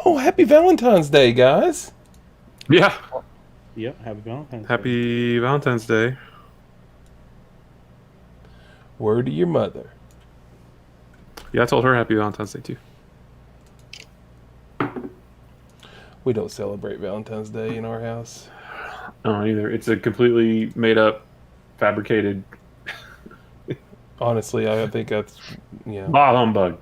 Oh, happy Valentine's Day, guys. Yeah. Yep, happy Valentine's Day. Happy Valentine's Day. Word to your mother. Yeah, I told her Happy Valentine's Day too. We don't celebrate Valentine's Day in our house. No, either. It's a completely made up, fabricated. Honestly, I think that's Bah humbug.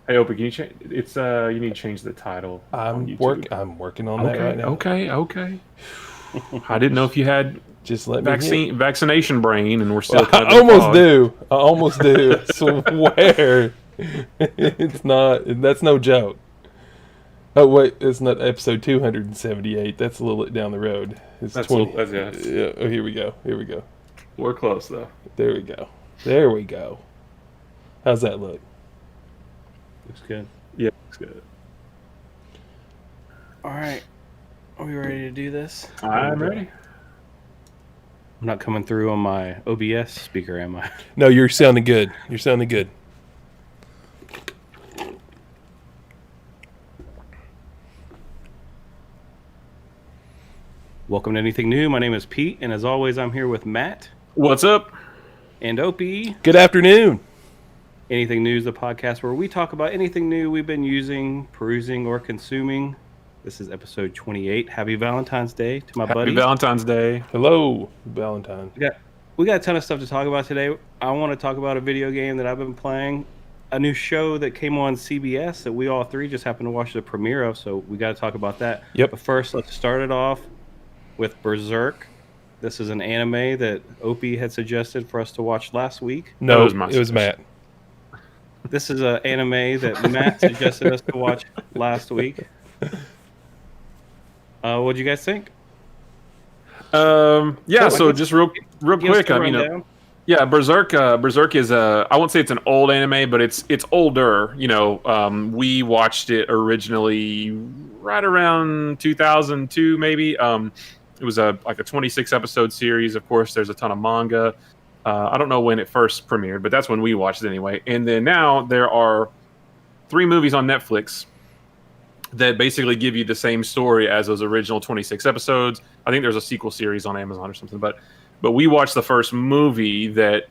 Hey, Opie, can you change? It's you need to change the title. I'm working on that right now. Okay. I didn't know if you had Just let me vaccination brain, and we're still. I almost do. I swear, it's not. That's no joke. Oh wait, it's not episode 278. That's a little bit down the road. It's 20. Yeah. Oh, here we go. We're close though. There we go. How's that look? Looks good. Yeah, looks good. All right. Are we ready to do this? I'm ready. I'm not coming through on my OBS speaker, am I? No, you're sounding good. Welcome to Anything New. My name is Pete, and as always, I'm here with Matt. What's up? And Opey. Good afternoon. Anything New is the podcast where we talk about anything new we've been using, perusing, or consuming. This is episode 28. Happy Valentine's Day to my buddy. Happy Valentine's Day. Hello, Valentine. We got a ton of stuff to talk about today. I want to talk about a video game that I've been playing, a new show that came on CBS that we all three just happened to watch the premiere of, so we got to talk about that. Yep. But first, let's start it off with Berserk. This is an anime that Opie had suggested for us to watch last week. No, it was Matt. This is an anime that Matt suggested us to watch last week. What do you guys think? So just real quick, Berserk. Berserk is I won't say it's an old anime, but it's older. We watched it originally right around 2002, maybe. It was a 26 episode series. Of course, there's a ton of manga. I don't know when it first premiered, but that's when we watched it anyway. And then now there are 3 movies on Netflix that basically give you the same story as those original 26 episodes. I think there's a sequel series on Amazon or something, but we watched the first movie that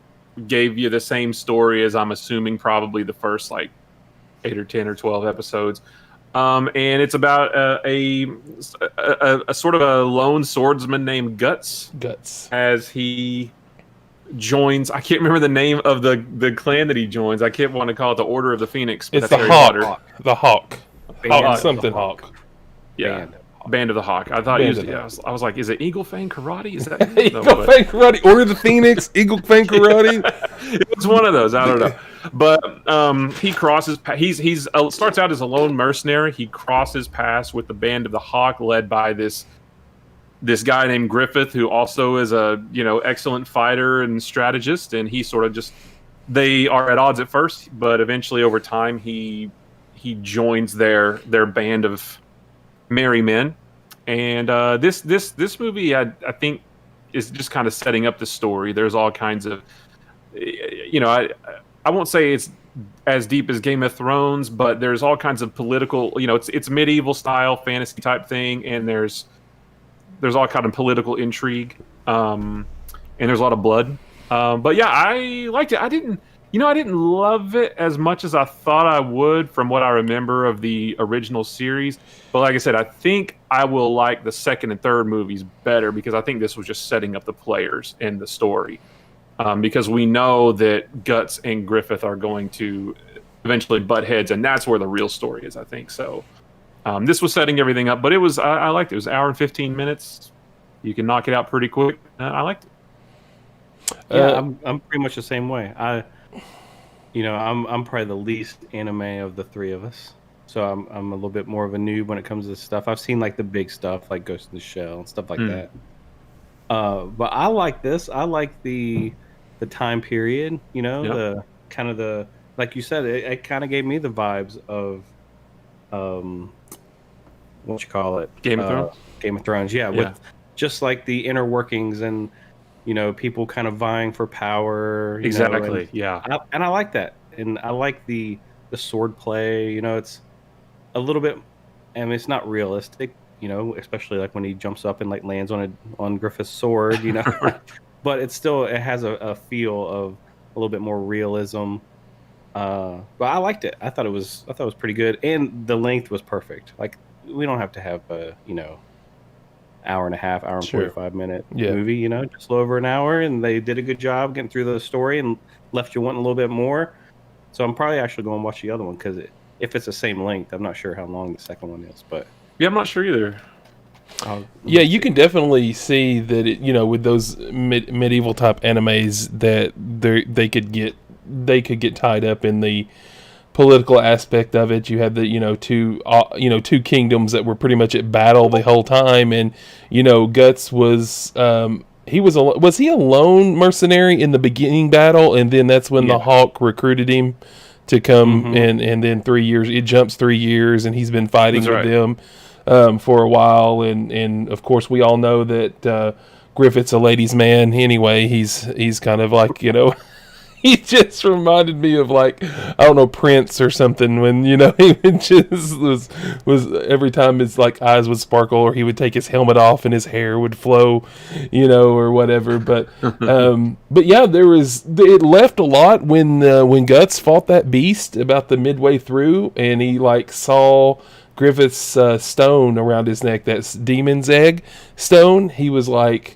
gave you the same story as, I'm assuming, probably the first 8 or 10 or 12 episodes. And it's about a sort of a lone swordsman named Guts. As he joins, I can't remember the name of the clan that he joins. I can't want to call it the Order of the Phoenix. But it's the Hawk. The Hawk. Hawk. Yeah. Band of the Hawk. I thought I was like, is it Eagle Fang Karate? Is that Eagle Fang Karate? Order of the Phoenix? Eagle Fang Karate? It was one of those. I don't know. But he crosses. He's starts out as a lone mercenary. He crosses paths with the Band of the Hawk, led by this guy named Griffith, who also is a excellent fighter and strategist. And he sort of they are at odds at first, but eventually over time he joins their band of merry men. And this movie I think is just kind of setting up the story. There's all kinds of I won't say it's as deep as Game of Thrones, but there's all kinds of political, it's medieval style fantasy type thing, and there's all kind of political intrigue, and there's a lot of blood. But yeah, I liked it. I didn't love it as much as I thought I would from what I remember of the original series. But like I said, I think I will like the second and third movies better, because I think this was just setting up the players and the story. Because we know that Guts and Griffith are going to eventually butt heads, and that's where the real story is, I think. So this was setting everything up, but I liked it. It was an hour and 15 minutes. You can knock it out pretty quick. I liked it. Yeah, I'm pretty much the same way. I'm probably the least anime of the three of us, so I'm a little bit more of a noob when it comes to this stuff. I've seen the big stuff like Ghost in the Shell and stuff like that. But I like this. I like the time period. The kind of the, like you said, it kind of gave me the vibes of what you call it, Game of Thrones. Game of Thrones, yeah. With just like the inner workings and people kind of vying for power. Exactly. And I like that, and I like the sword play. It's a little bit. I mean, it's not realistic, especially like when he jumps up and like lands on Griffith's sword, but it has a feel of a little bit more realism. But I liked it. I thought it was pretty good, and the length was perfect. Like, we don't have to have a hour and a half, hour and 45-minute movie. Just a little over an hour, and they did a good job getting through the story and left you wanting a little bit more. So I'm probably actually going to watch the other one because if it's the same length, I'm not sure how long the second one is. But yeah, I'm not sure either. Yeah, you can definitely see that with those medieval type animes that they could get tied up in the political aspect of it. You had the two kingdoms that were pretty much at battle the whole time, and Guts was was he a lone mercenary in the beginning battle, and then that's when the Hawk recruited him to come, and then 3 years, it jumps 3 years, and he's been fighting with them for a while, and of course we all know that Griffith's a ladies' man anyway. He's kind of like he just reminded me of, like, I don't know, Prince or something, when he just was every time his like eyes would sparkle, or he would take his helmet off and his hair would flow, or whatever. But yeah, it left a lot when Guts fought that beast about the midway through, and he like saw Griffith's stone around his neck, that's Demon's Egg stone. He was like,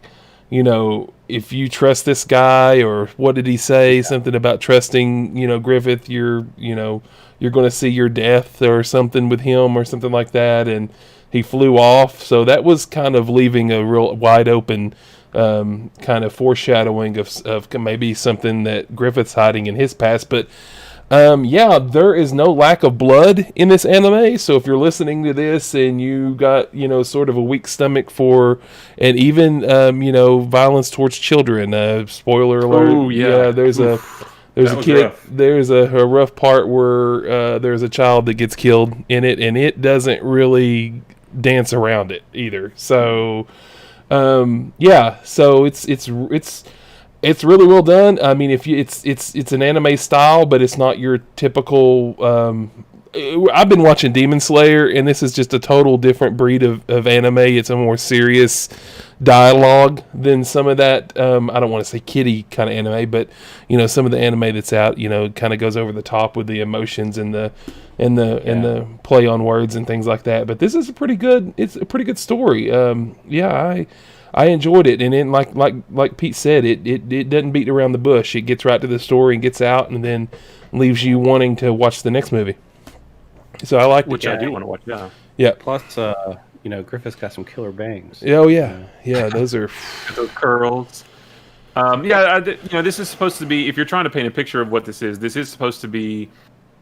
if you trust this guy, or what did he say? Something about trusting, Griffith, you're going to see your death or something with him or something like that. And he flew off. So that was kind of leaving a real wide open kind of foreshadowing of maybe something that Griffith's hiding in his past. But yeah, there is no lack of blood in this anime. So if you're listening to this and you got, sort of a weak stomach for, and even, violence towards children, spoiler alert. Oh, yeah. There's a kid, rough. There's a rough part where, there's a child that gets killed in it, and it doesn't really dance around it either. So, yeah, so it's really well done. I mean, it's an anime style, but it's not your typical. I've been watching Demon Slayer, and this is just a total different breed of anime. It's a more serious dialogue than some of that. I don't want to say kiddie kind of anime, but some of the anime that's out, kind of goes over the top with the emotions and the play on words and things like that. But this is It's a pretty good story. Yeah, I enjoyed it, and then like Pete said, it doesn't beat around the bush. It gets right to the story and gets out, and then leaves you wanting to watch the next movie. So I like which I do want to watch. Yeah. Yeah. Plus, Griffith's got some killer bangs. Oh yeah, yeah. Those are those curls. Yeah, this is supposed to be. If you're trying to paint a picture of what this is supposed to be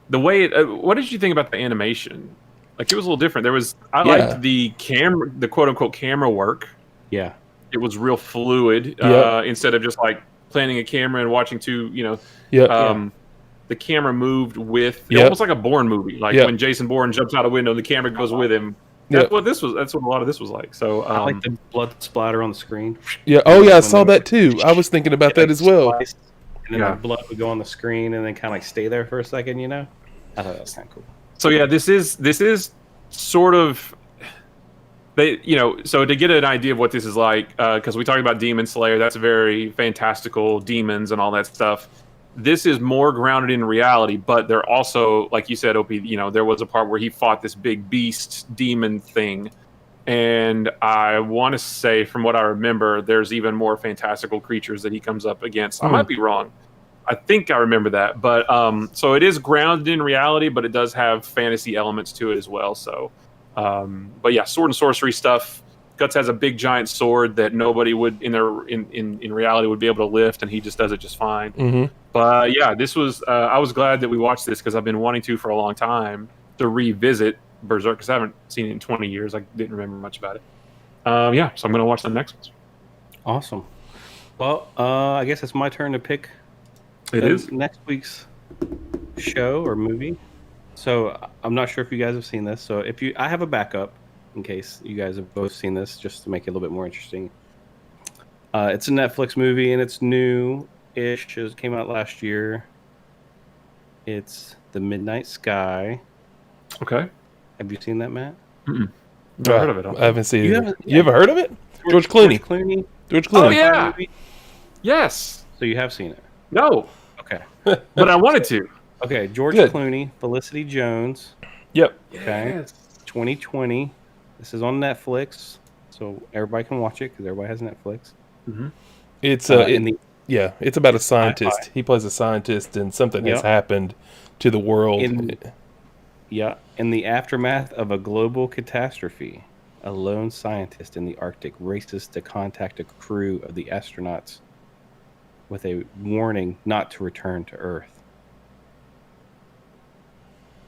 the way. What did you think about the animation? Like, it was a little different. I liked the quote unquote camera work. Yeah. It was real fluid, instead of just like planting a camera and watching the camera moved with almost like a Bourne movie, like when Jason Bourne jumps out a window, the camera goes with him. That's what this was. That's what a lot of this was like. So I like the blood splatter on the screen. Yeah. Oh yeah, I saw that too. I was thinking about that as well. And then the blood would go on the screen and then kind of like stay there for a second. I thought that was kind of cool. So yeah, this is sort of. So to get an idea of what this is like, because we talked about Demon Slayer, that's very fantastical, demons and all that stuff. This is more grounded in reality, but they're also, like you said, Opie, there was a part where he fought this big beast demon thing. And I want to say, from what I remember, there's even more fantastical creatures that he comes up against. I might be wrong. I think I remember that. But so it is grounded in reality, but it does have fantasy elements to it as well. So. But yeah, sword and sorcery stuff. Guts has a big giant sword that nobody would in reality would be able to lift, and he just does it just fine. Mm-hmm. But yeah, this was I was glad that we watched this because I've been wanting to for a long time to revisit Berserk because I haven't seen it in 20 years. I didn't remember much about it. Yeah, so I'm gonna watch the next ones. Awesome. Well, I guess it's my turn to pick. It is next week's show or movie. So I'm not sure if you guys have seen this. So I have a backup in case you guys have both seen this, just to make it a little bit more interesting. It's a Netflix movie and it's new-ish. It came out last year. It's The Midnight Sky. Okay. Have you seen that, Matt? Never heard of it. I haven't seen it. You ever heard of it? George Clooney. George Clooney. Oh yeah. Yes. So you have seen it? No. Okay. But I wanted to. Okay. George Clooney, Felicity Jones. Yep. Okay. Yes. 2020. This is on Netflix, so everybody can watch it because everybody has Netflix. Mm-hmm. It's it's about a scientist. He plays a scientist, and something has happened to the world. In the aftermath of a global catastrophe, a lone scientist in the Arctic races to contact a crew of the astronauts with a warning not to return to Earth.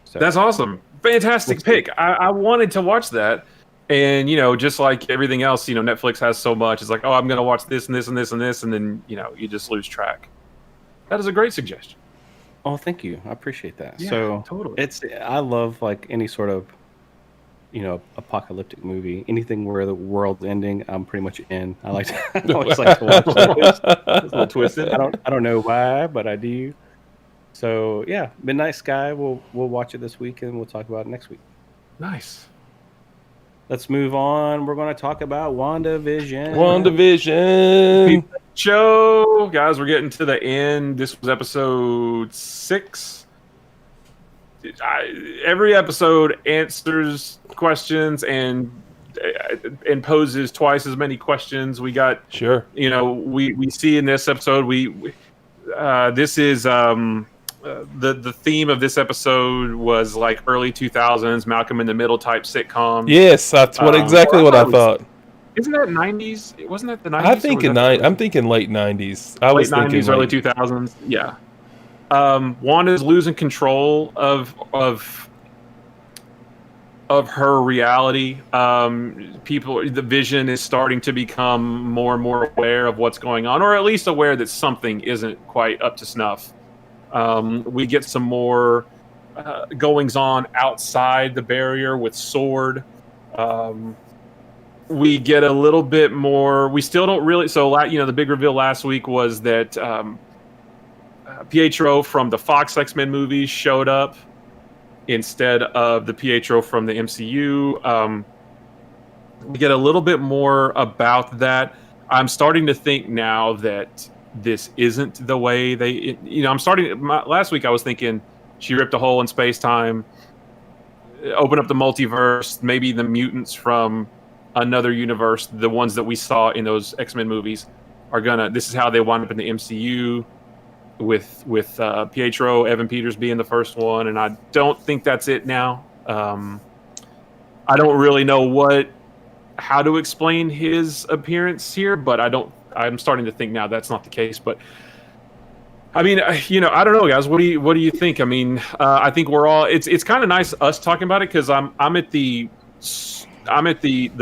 So, that's awesome. Fantastic pick. I wanted to watch that. And, just like everything else, Netflix has so much. It's like, oh, I'm going to watch this and this and this and this. And then, you just lose track. That is a great suggestion. Oh, thank you. I appreciate that. Yeah, so totally. I love like any sort of, apocalyptic movie. Anything where the world's ending, I'm pretty much in. I always like to watch those. It's a little twisted. I don't know why, but I do. So yeah, Midnight Sky. We'll watch it this week and we'll talk about it next week. Nice. Let's move on. We're going to talk about WandaVision. Show, guys, we're getting to the end. This was episode 6. Every episode answers questions and poses twice as many questions. We got we see in this episode this is the theme of this episode was like early 2000s Malcolm in the Middle type sitcom. Yes, that's exactly what I thought. Isn't that 90s? Wasn't that the 90s? I'm thinking late 90s. Late 90s, early 2000s. Yeah. Wanda's losing control of her reality. The Vision is starting to become more and more aware of what's going on, or at least aware that something isn't quite up to snuff. We get some more goings on outside the barrier with Sword. We get a little bit more. We still don't really. So, the big reveal last week was that Pietro from the Fox X-Men movies showed up instead of the Pietro from the MCU. We get a little bit more about that. I'm starting to think now that this isn't the way they. Last week I was thinking she ripped a hole in space-time, open up the multiverse, maybe the mutants from another universe, the ones that we saw in those X-Men movies, this is how they wind up in the MCU with Pietro, Evan Peters being the first one, and I don't think that's it now. I don't really know how to explain his appearance here, but I'm starting to think now that's not the case. But I mean, I don't know, guys. What do you think? I mean, I think we're all. It's kind of nice us talking about it because I'm at the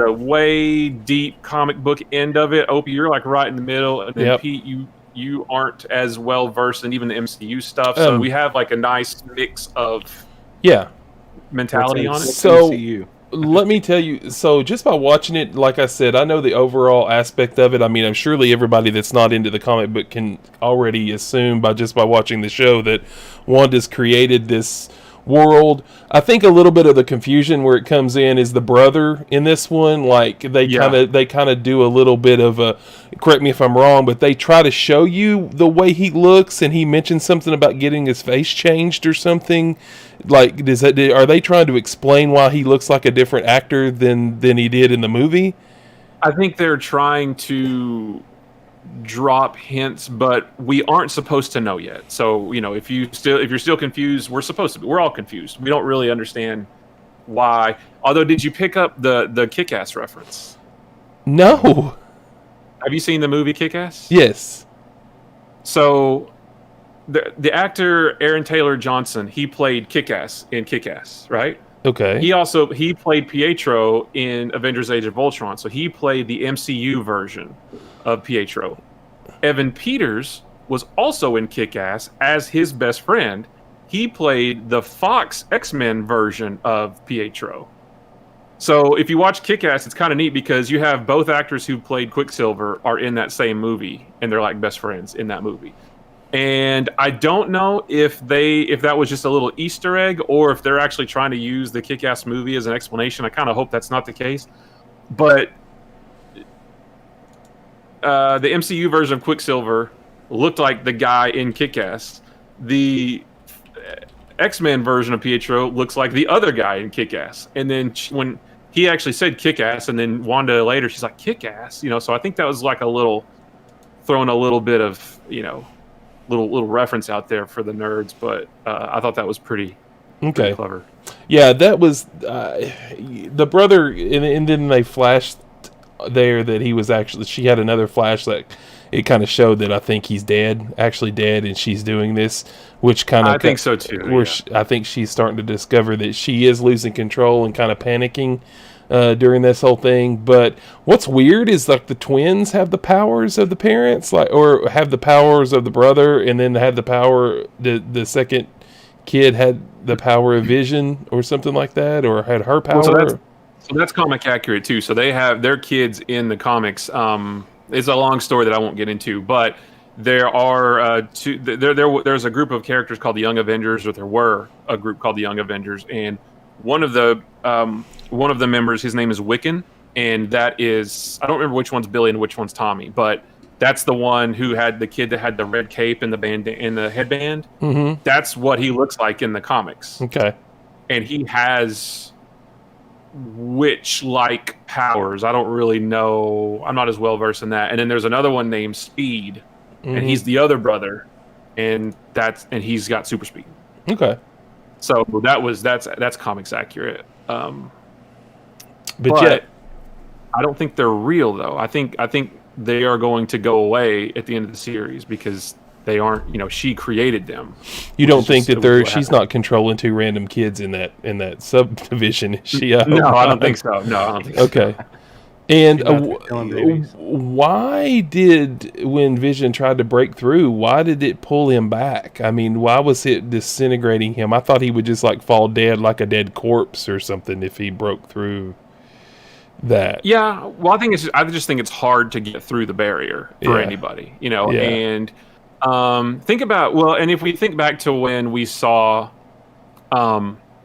way deep comic book end of it. Opie, you're like right in the middle, and then Pete, you aren't as well versed in even the MCU stuff. So we have like a nice mix of mentality on it. So let me tell you. So just by watching it, like I said, I know the overall aspect of it. I mean, I'm surely everybody that's not into the comic book can already assume by watching the show that Wanda's created this world. I think a little bit of the confusion where it comes in is the brother in this one. Like they kind of do a little bit of a, correct me if I'm wrong, but they try to show you the way he looks, and he mentions something about getting his face changed or something. Like, are they trying to explain why he looks like a different actor than he did in the movie? I think they're trying to drop hints, but we aren't supposed to know yet. So, if you're still confused, we're all confused. We don't really understand why. Although, did you pick up the Kick-Ass reference? No. Have you seen the movie Kick-Ass? Yes. So, the actor Aaron Taylor Johnson, he played Kick-Ass in Kick-Ass, right? Okay. He played Pietro in Avengers: Age of Ultron. So he played the MCU version of Pietro. Evan Peters was also in Kick-Ass as his best friend. He played the Fox X-Men version of Pietro. So if you watch Kick-Ass, it's kind of neat because you have both actors who played Quicksilver are in that same movie, and they're like best friends in that movie. And I don't know if that was just a little Easter egg or if they're actually trying to use the Kick-Ass movie as an explanation. I kind of hope that's not the case. But the MCU version of Quicksilver looked like the guy in Kick-Ass. The X-Men version of Pietro looks like the other guy in Kick-Ass. And then when he actually said Kick-Ass, and then Wanda later, she's like, Kick-Ass? So I think that was like throwing a little bit of, little reference out there for the nerds, but I thought that was pretty clever. Yeah, that was the brother, and then they flashed there that he was actually. She had another flash that it kind of showed that I think he's actually dead, and she's doing this, which kind of I think so too. I think she's starting to discover that she is losing control and kind of panicking during this whole thing. But what's weird is like the twins have the powers of the parents, or have the powers of the brother, and then had the power. The second kid had the power of vision, or something like that, or had her power. Well, so that's comic accurate too. So they have their kids in the comics. It's a long story that I won't get into, but there are there's a group of characters called the Young Avengers, or there were a group called the Young Avengers, and one of the members, his name is Wiccan, and that is, I don't remember which one's Billy and which one's Tommy, but that's the one who had the kid that had the red cape and the band and the headband. Mm-hmm. That's what he looks like in the comics. Okay. And he has witch-like powers. I don't really know. I'm not as well versed in that. And then there's another one named Speed, and he's the other brother, and he's got super speed. Okay. So that's comics accurate. But yet, I don't think they're real though. I think they are going to go away at the end of the series because they aren't. She created them. You don't think that she's not controlling two random kids in that subdivision, is she? No, I don't think so. No, I don't think so. Okay. And why when Vision tried to break through, why did it pull him back? I mean, why was it disintegrating him? I thought he would just like fall dead like a dead corpse or something if he broke through that. Yeah, well, I just think it's hard to get through the barrier for anybody, and think about, and if we think back to when we saw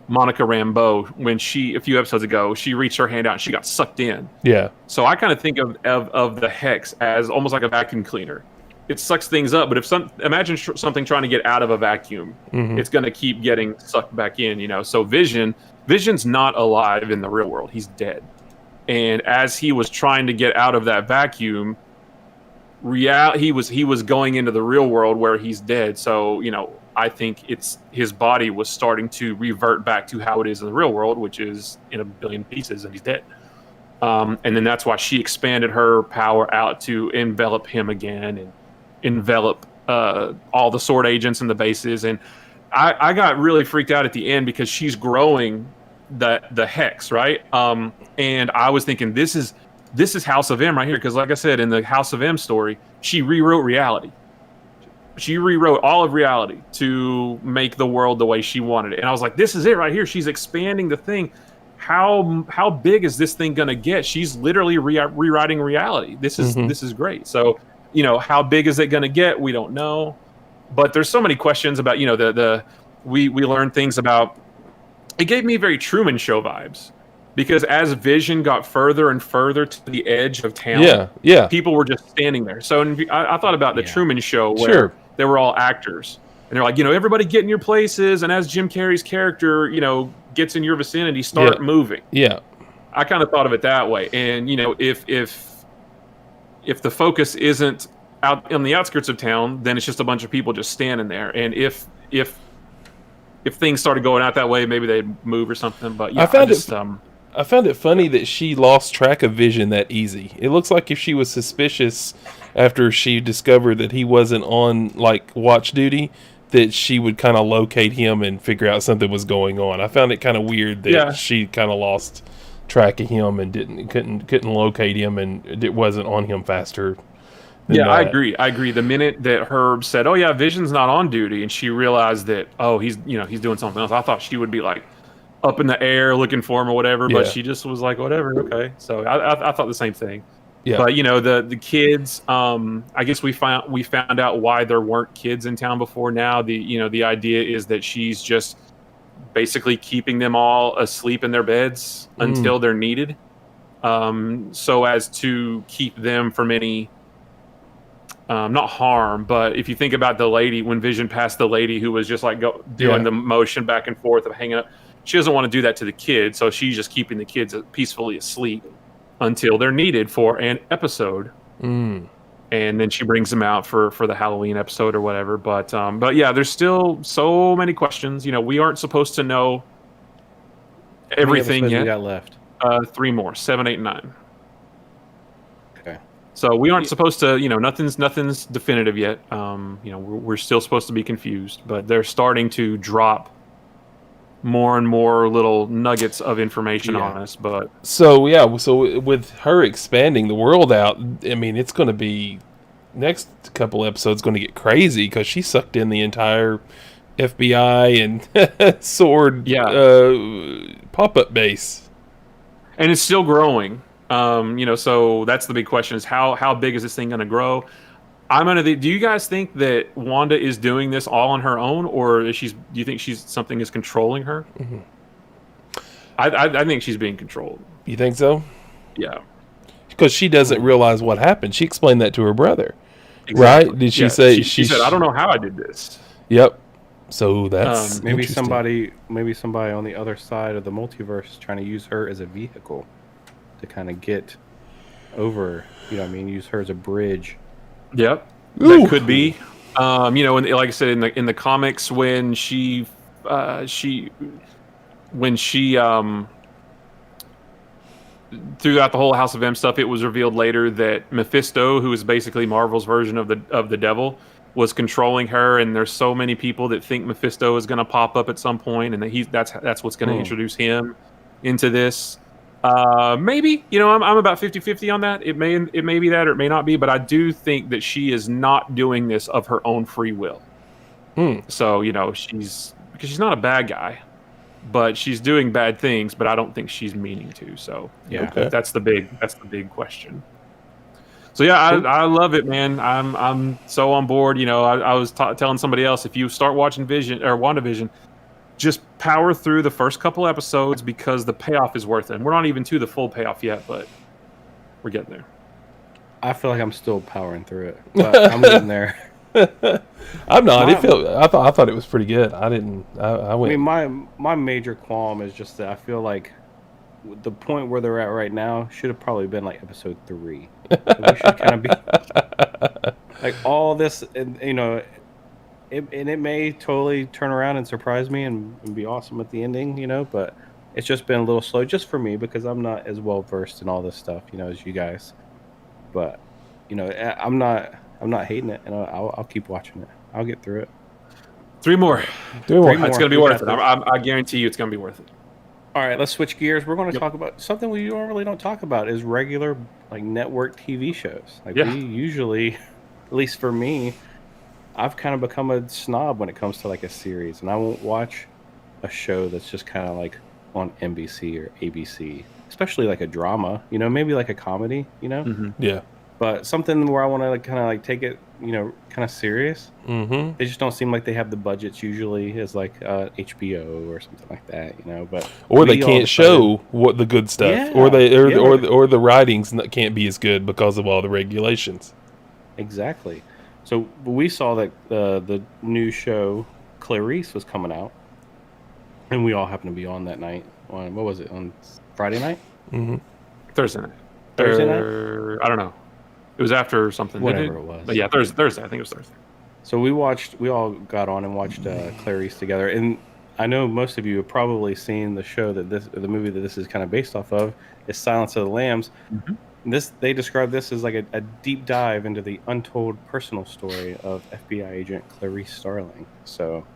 Monica Rambeau, when a few episodes ago, she reached her hand out and she got sucked in. Yeah. So I kind of think of the Hex as almost like a vacuum cleaner. It sucks things up, but imagine something trying to get out of a vacuum, it's going to keep getting sucked back in, So Vision's not alive in the real world. He's dead. And as he was trying to get out of that vacuum, he was going into the real world where he's dead. So, I think his body was starting to revert back to how it is in the real world, which is in a billion pieces, and he's dead. And then that's why she expanded her power out to envelop him again and envelop all the sword agents and the bases. And I got really freaked out at the end because she's growing the Hex, right? And I was thinking, this is House of M right here, because like I said, in the House of M story, she rewrote reality. She rewrote all of reality to make the world the way she wanted it. And I was like, this is it right here. She's expanding the thing. How big is this thing going to get? She's literally rewriting reality. This is great. So, how big is it going to get? We don't know. But there's so many questions about, we learned things about, it gave me very Truman Show vibes. Because as Vision got further and further to the edge of town, people were just standing there. So I thought about the Truman Show where they were all actors. And they're like, everybody get in your places. And as Jim Carrey's character, gets in your vicinity, start moving. Yeah. I kind of thought of it that way. And, if the focus isn't out on the outskirts of town, then it's just a bunch of people just standing there. And if things started going out that way, maybe they'd move or something. But yeah, I found it funny that she lost track of Vision that easy. It looks like if she was suspicious after she discovered that he wasn't on watch duty, that she would kind of locate him and figure out something was going on. I found it kind of weird that she kind of lost track of him and couldn't locate him, and it wasn't on him faster. Yeah, I agree. The minute that Herb said, "Oh yeah, Vision's not on duty," and she realized that, he's doing something else, I thought she would be up in the air looking for him or whatever, but she just was like, whatever, okay. So I thought the same thing. Yeah. But the kids, I guess we found out why there weren't kids in town before now. The idea is that she's just basically keeping them all asleep in their beds until they're needed, so as to keep them from any not harm. But if you think about the lady, when Vision passed the lady who was just like doing the motion back and forth of hanging up, she doesn't want to do that to the kids, so she's just keeping the kids peacefully asleep until they're needed for an episode. And then she brings them out for the Halloween episode or whatever. But yeah, there's still so many questions. We aren't supposed to know everything yet. We got left 3 more, 7, 8, and 9. Okay. So we aren't supposed to, nothing's definitive yet. We're still supposed to be confused, but they're starting to drop more and more little nuggets of information on us. But so with her expanding the world out, I mean, it's going to be next couple episodes going to get crazy because she sucked in the entire FBI and sword pop-up base, and it's still growing. So that's the big question: is how big is this thing going to grow? Do you guys think that Wanda is doing this all on her own, or do you think something is controlling her? Mm-hmm. I think she's being controlled. You think so? Yeah. Because she doesn't realize what happened. She explained that to her brother, exactly. Right? Did she say? She said, "I don't know how I did this." Yep. So that's maybe somebody on the other side of the multiverse is trying to use her as a vehicle to kind of get over. Use her as a bridge. Yep, that could be. Like I said, in the comics, when she throughout the whole House of M stuff, it was revealed later that Mephisto, who is basically Marvel's version of the devil, was controlling her. And there's so many people that think Mephisto is going to pop up at some point, and that's what's going to introduce him into this. Maybe, I'm about 50-50 on that. It may be that, or it may not be, but I do think that she is not doing this of her own free will. So, because she's not a bad guy, but she's doing bad things, but I don't think she's meaning to. So yeah, that's the big question. So yeah, I love it, man. I'm so on board. I was telling somebody else, if you start watching WandaVision, just power through the first couple episodes because the payoff is worth it. And we're not even to the full payoff yet, but we're getting there. I feel like I'm still powering through it, but I'm getting there. I'm not. I thought it was pretty good. I didn't. I went. I mean, my major qualm is just that I feel like the point where they're at right now should have probably been like episode 3. We should kind of be like all this, and it may totally turn around and surprise me and be awesome at the ending, but it's just been a little slow just for me because I'm not as well versed in all this stuff, as you guys. But I'm not hating it, and I'll keep watching it. I'll get through it. 3 more. 3 more. It's going to be worth it. I guarantee you, it's going to be worth it. All right, let's switch gears. We're going to talk about something we normally don't talk about is regular network TV shows. We usually, at least for me, I've kind of become a snob when it comes to a series, and I won't watch a show that's just kind of on NBC or ABC, especially a drama, maybe a comedy, Mm-hmm. Yeah. But something where I want to kind of take it, kind of serious. Mm-hmm. They just don't seem like they have the budgets usually as HBO or something like that, But they can't show what the good stuff, or the writings can't be as good because of all the regulations. Exactly. So we saw that the new show Clarice was coming out, and we all happened to be on that night. What was it, on Friday night? Mm-hmm. Thursday night. I don't know. It was after something. Whatever it was. But yeah, Thursday. I think it was Thursday. So we all got on and watched Clarice together. And I know most of you have probably seen the show the movie that this is kind of based off of is Silence of the Lambs. Mm-hmm. They describe this as a deep dive into the untold personal story of FBI agent Clarice Starling. So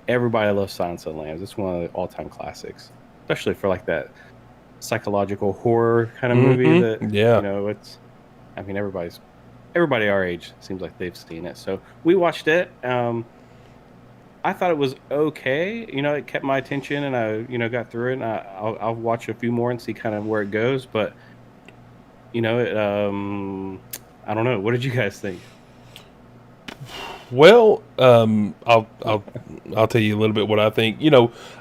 everybody loves Silence of the Lambs. It's one of the all-time classics, especially for that psychological horror kind of movie that it's. I mean, everybody our age seems like they've seen it. So we watched it. I thought it was okay. It kept my attention, and I got through it. And I'll watch a few more and see kind of where it goes. But I don't know. What did you guys think? Well, I'll tell you a little bit what I think.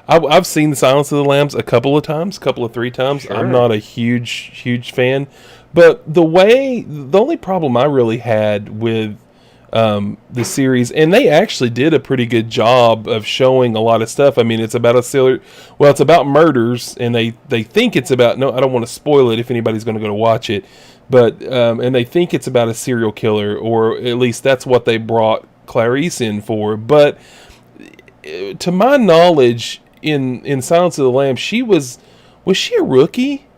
I've seen Silence of the Lambs a couple of 3 times. Sure. I'm not a huge fan, but the only problem I really had with the series, and they actually did a pretty good job of showing a lot of stuff. I mean, it's about it's about murders, and they think it's about, no, I don't want to spoil it if anybody's going to go to watch it, but and they think it's about a serial killer, or at least that's what they brought Clarice in for. But to my knowledge, in Silence of the Lambs, was she a rookie?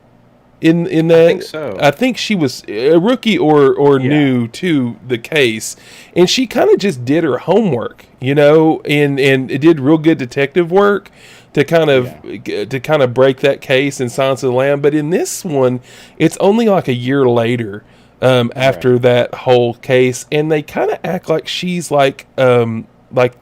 In that, I think so. I think she was a rookie or new to the case, and she kind of just did her homework, and it did real good detective work to kind of break that case in Silence of the Lamb. But in this one, it's only like a year later after that whole case, and they kind of act like she's like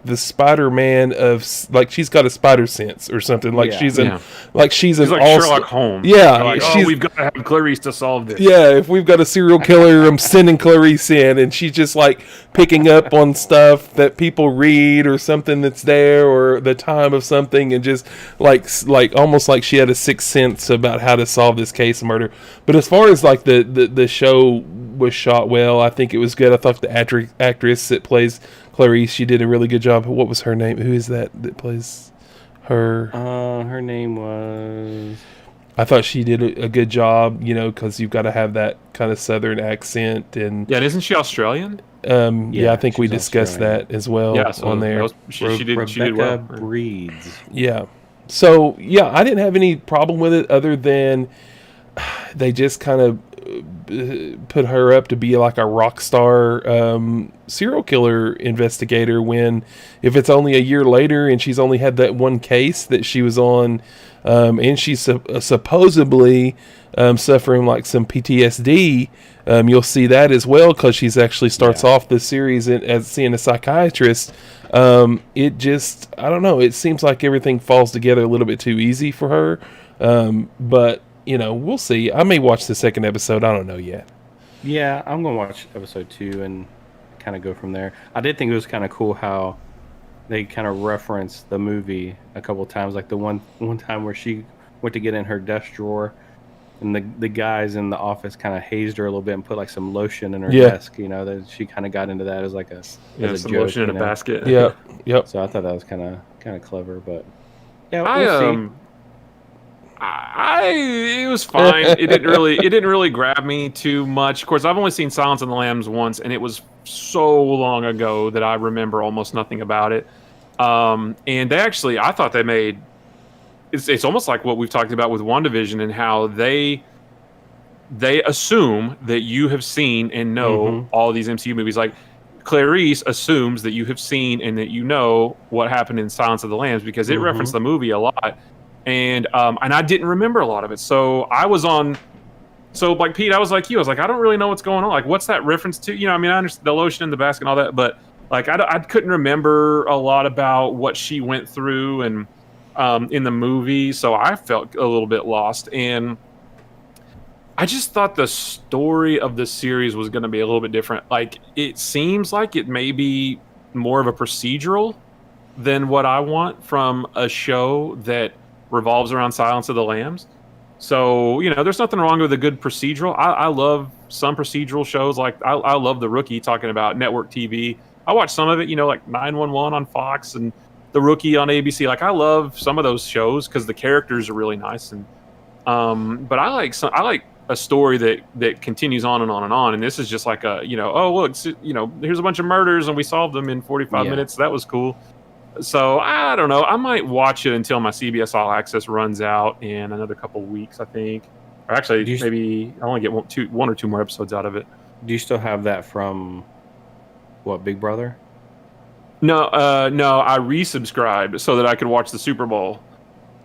the Spider-Man of, like, she's got a spider sense or something, like she's an like Sherlock Holmes. We've got to have Clarice to solve this. Yeah, if we've got a serial killer, I'm sending Clarice in, and she's just like picking up on stuff that people read or something that's there, or the time of something, and just like almost like she had a sixth sense about how to solve this case of murder. But as far as like the show was shot well, I think it was good. I thought the actress that plays Clarice, she did a really good job. What was her name? Who is that plays her? Her name was... I thought she did a good job, because you've got to have that kind of Southern accent. And isn't she Australian? I think we discussed Australian. That as well on there. She did well. Breeds. Yeah. So, I didn't have any problem with it, other than they just kind of put her up to be like a rock star serial killer investigator, when if it's only a year later and she's only had that one case that she was on, and she's supposedly suffering like some PTSD, you'll see that as well, because she's actually starts off the series as seeing a psychiatrist. It just, I don't know, it seems like everything falls together a little bit too easy for her, but we'll see. I may watch the second episode. I don't know yet. Yeah, I'm going to watch episode 2 and kind of go from there. I did think it was kind of cool how they kind of referenced the movie a couple times. Like the one time where she went to get in her desk drawer, and the guys in the office kind of hazed her a little bit and put like some lotion in her desk. That she kind of got into that as like as a some joke, lotion in a basket. Yep. So I thought that was kind of clever, but we'll see. It was fine. It didn't really grab me too much. Of course, I've only seen Silence of the Lambs once, and it was so long ago that I remember almost nothing about it. And I thought they made it's almost like what we've talked about with WandaVision, and how they assume that you have seen and know all these MCU movies. Like Clarice assumes that you have seen and that you know what happened in Silence of the Lambs, because it referenced the movie a lot. And I didn't remember a lot of it. So I was on... So, like, Pete, I was like you. I was like, I don't really know what's going on. Like, what's that reference to? I understand the lotion in the basket and all that, but, like, I couldn't remember a lot about what she went through and in the movie, so I felt a little bit lost. And I just thought the story of the series was going to be a little bit different. Like, it seems like it may be more of a procedural than what I want from a show that revolves around Silence of the Lambs. So, there's nothing wrong with a good procedural. I love some procedural shows. Like, I love The Rookie, talking about network TV. I watch some of it, like 911 on Fox and The Rookie on ABC. Like, I love some of those shows because the characters are really nice. And but I like a story that continues on and on and on. And this is just like a, oh, look, here's a bunch of murders and we solved them in 45 minutes. That was cool. So I don't know. I might watch it until my CBS All Access runs out in another couple weeks, I think. Or actually, maybe I only get one or two more episodes out of it. Do you still have that from Big Brother? No. I resubscribed so that I could watch the Super Bowl.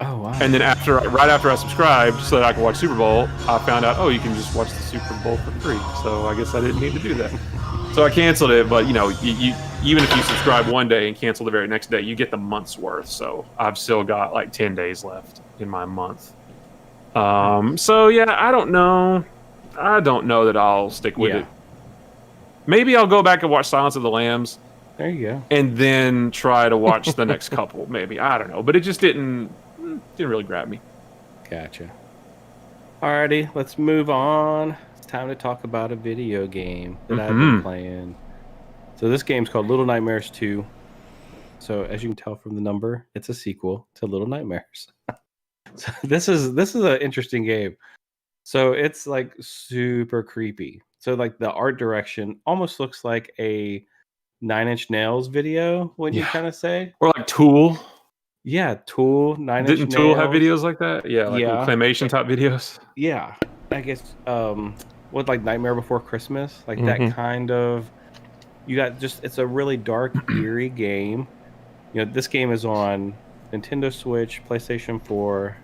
Oh wow! And then right after I subscribed so that I could watch Super Bowl, I found out, you can just watch the Super Bowl for free. So I guess I didn't need to do that. So I canceled it, but you even if you subscribe one day and cancel the very next day, you get the month's worth. So I've still got like 10 days left in my month. So yeah, I don't know. I don't know that I'll stick with it. Maybe I'll go back and watch Silence of the Lambs. There you go. And then try to watch the next couple. Maybe, I don't know, but it just didn't really grab me. Gotcha. Alrighty, let's move on. It's time to talk about a video game that I've been playing. So this game's called Little Nightmares 2. So as you can tell from the number, it's a sequel to Little Nightmares. So this is an interesting game. So it's like super creepy. So like the art direction almost looks like a 9 Inch Nails video, wouldn't you kind of say? Or like Tool. Yeah, Tool, 9 Inch Nails. Didn't Tool have videos like that? Yeah, like claymation type videos. Yeah. I guess with like Nightmare Before Christmas, like that kind of, you got just, it's a really dark, eerie game. You know, this game is on Nintendo Switch, PlayStation 4,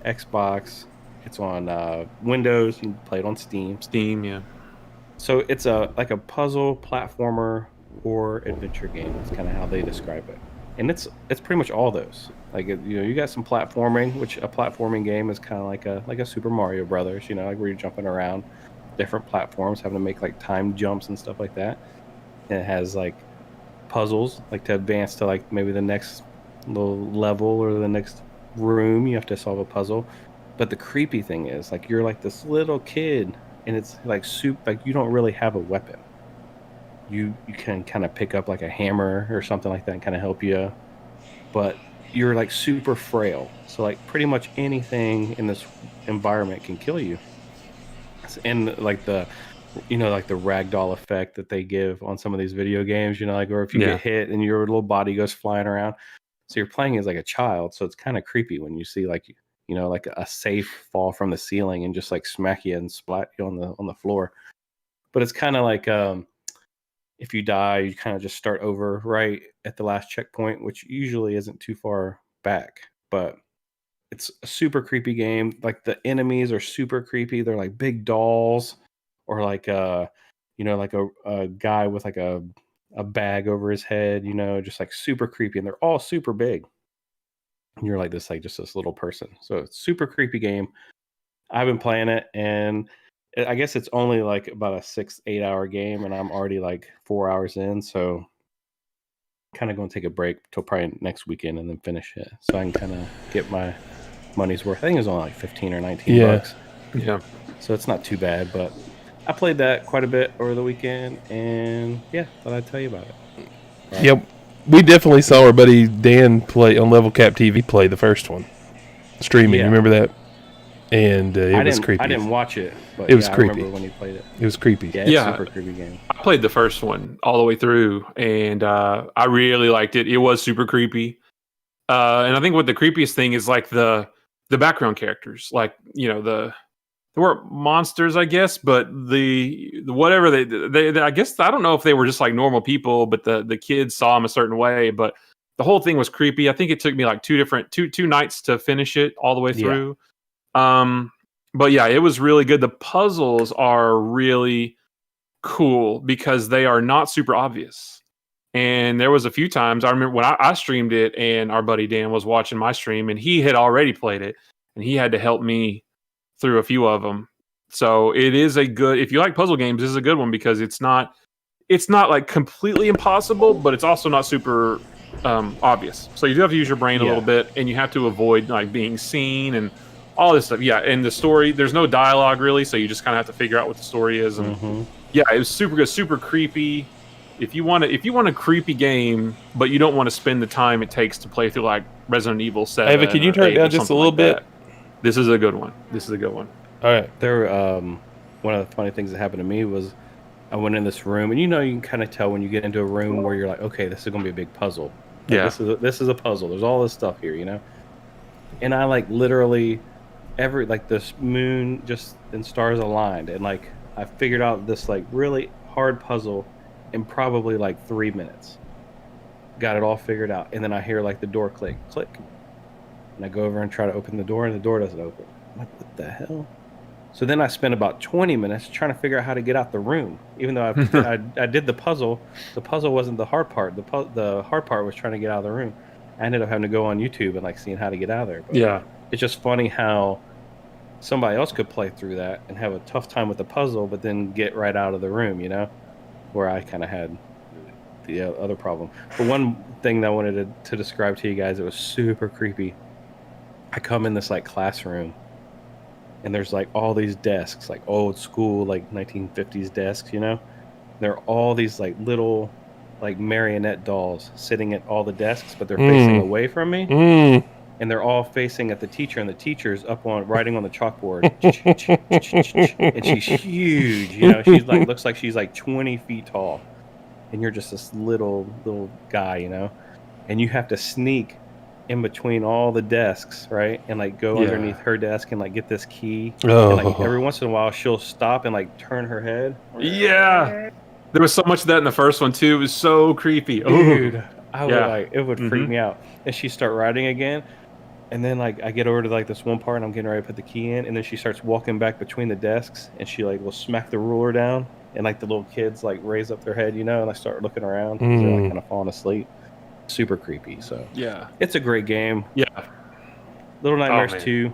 Xbox. It's on Windows. You can play it on Steam. Steam, yeah. So it's like a puzzle platformer or adventure game. That's kind of how they describe it. And it's pretty much all those. Like, you know, you got some platforming, which a platforming game is kind of like a Super Mario Brothers. You know, like where you're jumping around different platforms, having to make like time jumps and stuff like that. And it has like puzzles, like to advance to like maybe the next little level or the next room. You have to solve a puzzle. But the creepy thing is, like, you're like this little kid, and it's like like you don't really have a weapon. You can kind of pick up like a hammer or something like that and kind of help you, but you're like super frail. So like pretty much anything in this environment can kill you. And like the ragdoll effect that they give on some of these video games, you know, like, or if you get hit and your little body goes flying around. So you're playing as like a child, so it's kind of creepy when you see like, you know, like a safe fall from the ceiling and just like smack you and splat you on the floor. But it's kind of like if you die, you kind of just start over right at the last checkpoint, which usually isn't too far back. But it's a super creepy game. Like the enemies are super creepy. They're like big dolls, or like you know, like a guy with like a bag over his head, you know, just like super creepy, and they're all super big. And you're like this little person. So it's super creepy game. I've been playing it, and I guess it's only like about a 6-8 hour game, and I'm already like 4 hours in. So kind of going to take a break till probably next weekend and then finish it, so I can kind of get my money's worth. I think it was only like 15 or 19 bucks. Yeah. So it's not too bad, but I played that quite a bit over the weekend, and yeah, thought I'd tell you about it. Right. Yep. We definitely saw our buddy Dan play on Level Cap TV play the first one. Streaming, you remember that? And it was creepy. I didn't watch it, but it was creepy. I remember when he played it. It was creepy. Yeah, it's a super creepy game. I played the first one all the way through, and I really liked it. It was super creepy. And I think what the creepiest thing is like the background characters. Like, you know, there weren't monsters, I guess, but the whatever they I guess, I don't know if they were just like normal people, but the kids saw them a certain way. But the whole thing was creepy. I think it took me like two nights to finish it all the way through. But yeah, it was really good. The puzzles are really cool because they are not super obvious. And there was a few times I remember when I streamed it, and our buddy Dan was watching my stream, and he had already played it, and he had to help me through a few of them. So it is if you like puzzle games, this is a good one because it's not like completely impossible, but it's also not super obvious. So you do have to use your brain a little bit, and you have to avoid like being seen and all this stuff. Yeah, and the story, there's no dialogue really, so you just kind of have to figure out what the story is. And yeah, it was super good, super creepy. If you want a creepy game, but you don't want to spend the time it takes to play through like Resident Evil 7. Evan, can you turn it down just a little bit? This is a good one. All right. One of the funny things that happened to me was I went in this room, and you know, you can kind of tell when you get into a room where you're like, okay, this is going to be a big puzzle. Like, this is a puzzle. There's all this stuff here, you know? And I like literally this moon just and stars aligned, and like I figured out this like really hard puzzle in probably like 3 minutes. Got it all figured out, and then I hear like the door click, and I go over and try to open the door, and the door doesn't open. I'm like, what the hell? So then I spent about 20 minutes trying to figure out how to get out the room, even though I did the puzzle. The puzzle wasn't the hard part. The hard part was trying to get out of the room. I ended up having to go on YouTube and like seeing how to get out of there. But it's just funny how somebody else could play through that and have a tough time with the puzzle, but then get right out of the room, where I kind of had the other problem. But one thing that I wanted to describe to you guys, it was super creepy. I come in this like classroom, and there's like all these desks, like old school, like 1950s desks, There are all these like little like marionette dolls sitting at all the desks, but they're facing away from me. And they're all facing at the teacher, and the teacher's writing on the chalkboard. And she's huge, she's like, looks like she's like 20 feet tall. And you're just this little guy, and you have to sneak in between all the desks, right? And like go underneath her desk and like get this key. And like every once in a while she'll stop and like turn her head. Yeah. There was so much of that in the first one too. It was so creepy. Dude, it would freak me out. And she start writing again. And then like I get over to like this one part and I'm getting ready to put the key in, and then she starts walking back between the desks, and she like will smack the ruler down, and like the little kids like raise up their head, and I start looking around because they're like kind of falling asleep. Super creepy. So yeah, it's a great game. Yeah, Little Nightmares 2.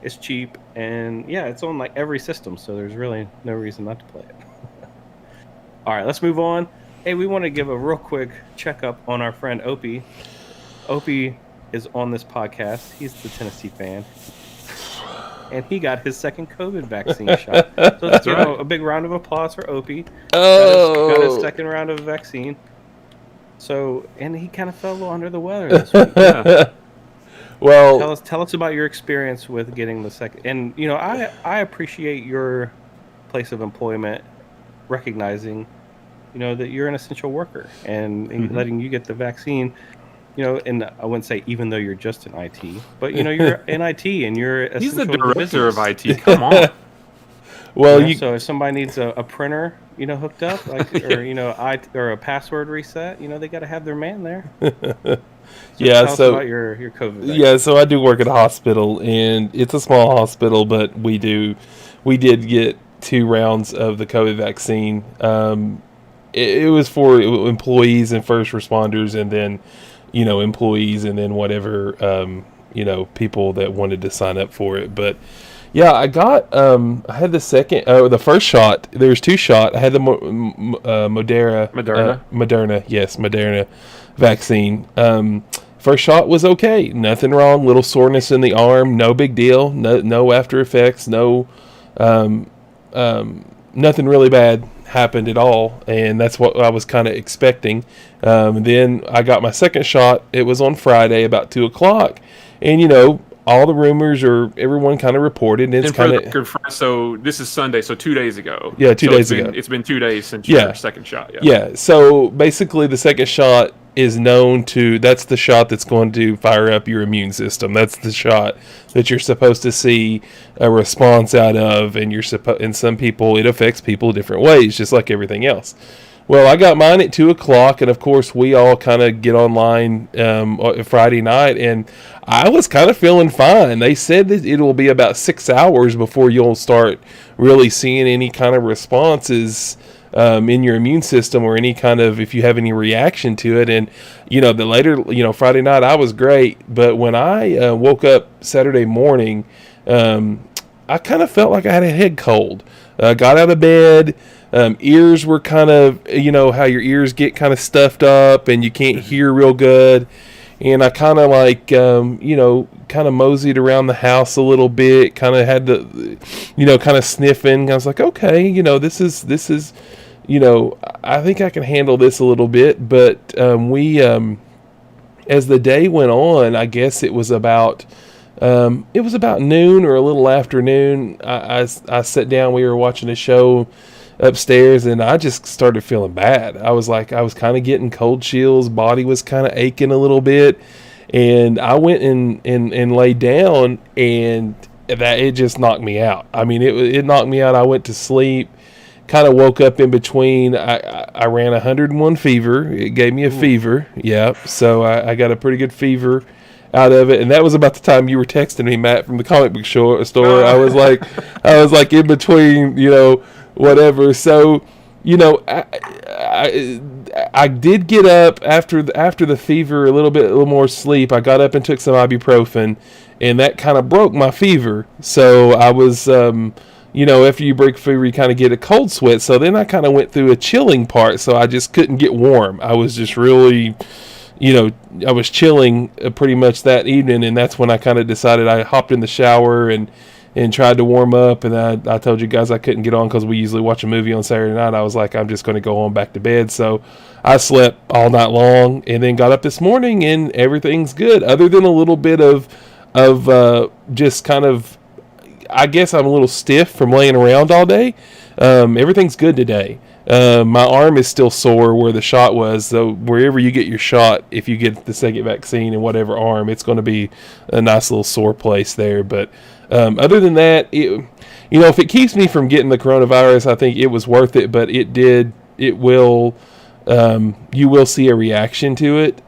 It's cheap, and it's on like every system, so there's really no reason not to play it. All right, let's move on. Hey, we want to give a real quick checkup on our friend Opey. Opey is on this podcast. He's the Tennessee fan, and he got his second COVID vaccine shot. So let's give a big round of applause for Opey. Got his second round of vaccine. So, and he kind of fell a little under the weather this week. Yeah. Well, tell us about your experience with getting the second. And I appreciate your place of employment recognizing, that you're an essential worker and letting you get the vaccine. And I wouldn't say even though you're just in IT, but you're in IT and you're he's the director of IT. Come on. Well, so if somebody needs a printer, hooked up, like or a password reset, they got to have their man there. Tell us about your COVID vaccine. Yeah, so I do work at a hospital, and it's a small hospital, but we did get 2 rounds of the COVID vaccine. It was for employees and first responders, and then employees, and then whatever people that wanted to sign up for it. But yeah, I got I had the first shot. There was 2 shots. I had the Moderna vaccine. First shot was okay, nothing wrong. Little soreness in the arm, no big deal. No after effects. No, nothing really bad happened at all, and that's what I was kind of expecting. Then I got my second shot. It was on Friday about 2:00, and all the rumors or everyone kind of reported. And it's kind of so. This is Sunday, so 2 days ago. Yeah, 2 days ago. It's been 2 days since your second shot. Yeah. So basically, the second shot is known to. That's the shot that's going to fire up your immune system. That's the shot that you're supposed to see a response out of, and and some people, it affects people different ways, just like everything else. Well, I got mine at 2:00, and of course, we all kind of get online Friday night, and I was kind of feeling fine. They said that it will be about 6 hours before you'll start really seeing any kind of responses in your immune system, or any kind of, if you have any reaction to it. And the later, Friday night, I was great, but when I woke up Saturday morning, I kind of felt like I had a head cold. Got out of bed. Ears were kind of, how your ears get kind of stuffed up and you can't hear real good. And I kind of like, kind of moseyed around the house a little bit, kind of had the, kind of sniffing. I was like, okay, this is, I think I can handle this a little bit. But as the day went on, I guess it was about noon or a little after noon. I sat down, we were watching a show upstairs, and I just started feeling bad. I was kind of getting cold chills, body was kind of aching a little bit, and I went and laid down, and it just knocked me out. I mean, it knocked me out. I went to sleep, kind of woke up in between. I ran 101 fever. It gave me a fever. Yeah, so I got a pretty good fever out of it, and that was about the time you were texting me, Matt, from the comic book store. I was like in between, whatever. So, I did get up after the fever, a little more sleep. I got up and took some ibuprofen, and that kind of broke my fever. So I was, after you break fever, you kind of get a cold sweat. So then I kind of went through a chilling part. So I just couldn't get warm. I was just really, I was chilling pretty much that evening, and that's when I kind of decided. I hopped in the shower and tried to warm up, and I told you guys I couldn't get on because we usually watch a movie on Saturday night. I was like, I'm just going to go on back to bed. So I slept all night long, and then got up this morning, and everything's good, other than a little bit of just kind of, I guess I'm a little stiff from laying around all day. Everything's good today. My arm is still sore where the shot was, so wherever you get your shot, if you get the second vaccine in whatever arm, it's going to be a nice little sore place there. But other than that, if it keeps me from getting the coronavirus, I think it was worth it. But you will see a reaction to it.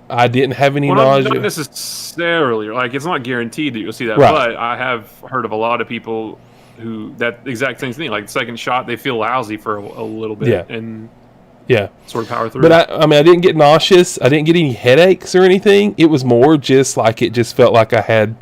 I didn't have any nausea. Not necessarily. Like, it's not guaranteed that you'll see that. Right. But I have heard of a lot of people who that exact same thing. Like, the second shot, they feel lousy for a little bit. Yeah. And sort of power through. But I didn't get nauseous. I didn't get any headaches or anything. It was more just like it just felt like I had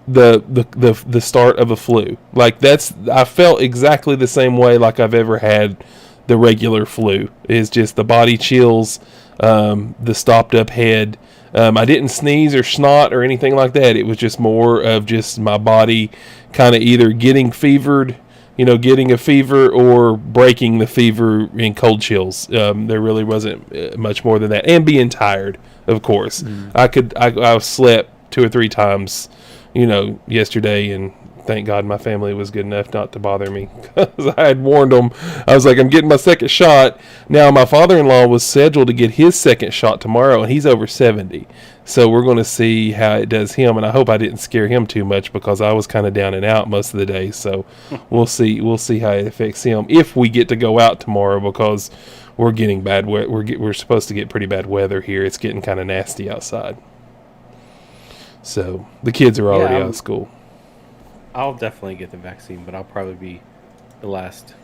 the start of a flu. Like, I felt exactly the same way like I've ever had the regular flu. It's just the body chills, the stopped up head. I didn't sneeze or snot or anything like that. It was just more of just my body kind of either getting fevered, getting a fever, or breaking the fever in cold chills. There really wasn't much more than that. And being tired, of course. I slept 2 or 3 times, yesterday, and thank God my family was good enough not to bother me, because I had warned them. I was like, I'm getting my second shot. Now, my father-in-law was scheduled to get his second shot tomorrow, and he's over 70. So we're going to see how it does him, and I hope I didn't scare him too much, because I was kind of down and out most of the day. So we'll see how it affects him if we get to go out tomorrow, because we're getting bad weather. We're supposed to get pretty bad weather here. It's getting kind of nasty outside. So the kids are already out of school. I'll definitely get the vaccine, but I'll probably be the last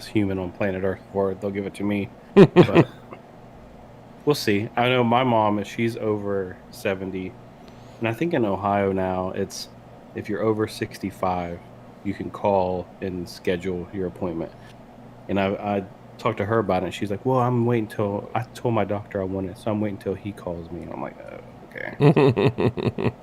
human on planet Earth before they'll give it to me. But we'll see. I know my mom, she's over 70, and I think in Ohio now, it's if you're over 65, you can call and schedule your appointment. And I talked to her about it, and she's like, well, I'm waiting till, I told my doctor I want it, so I'm waiting till he calls me. And I'm like, oh, okay.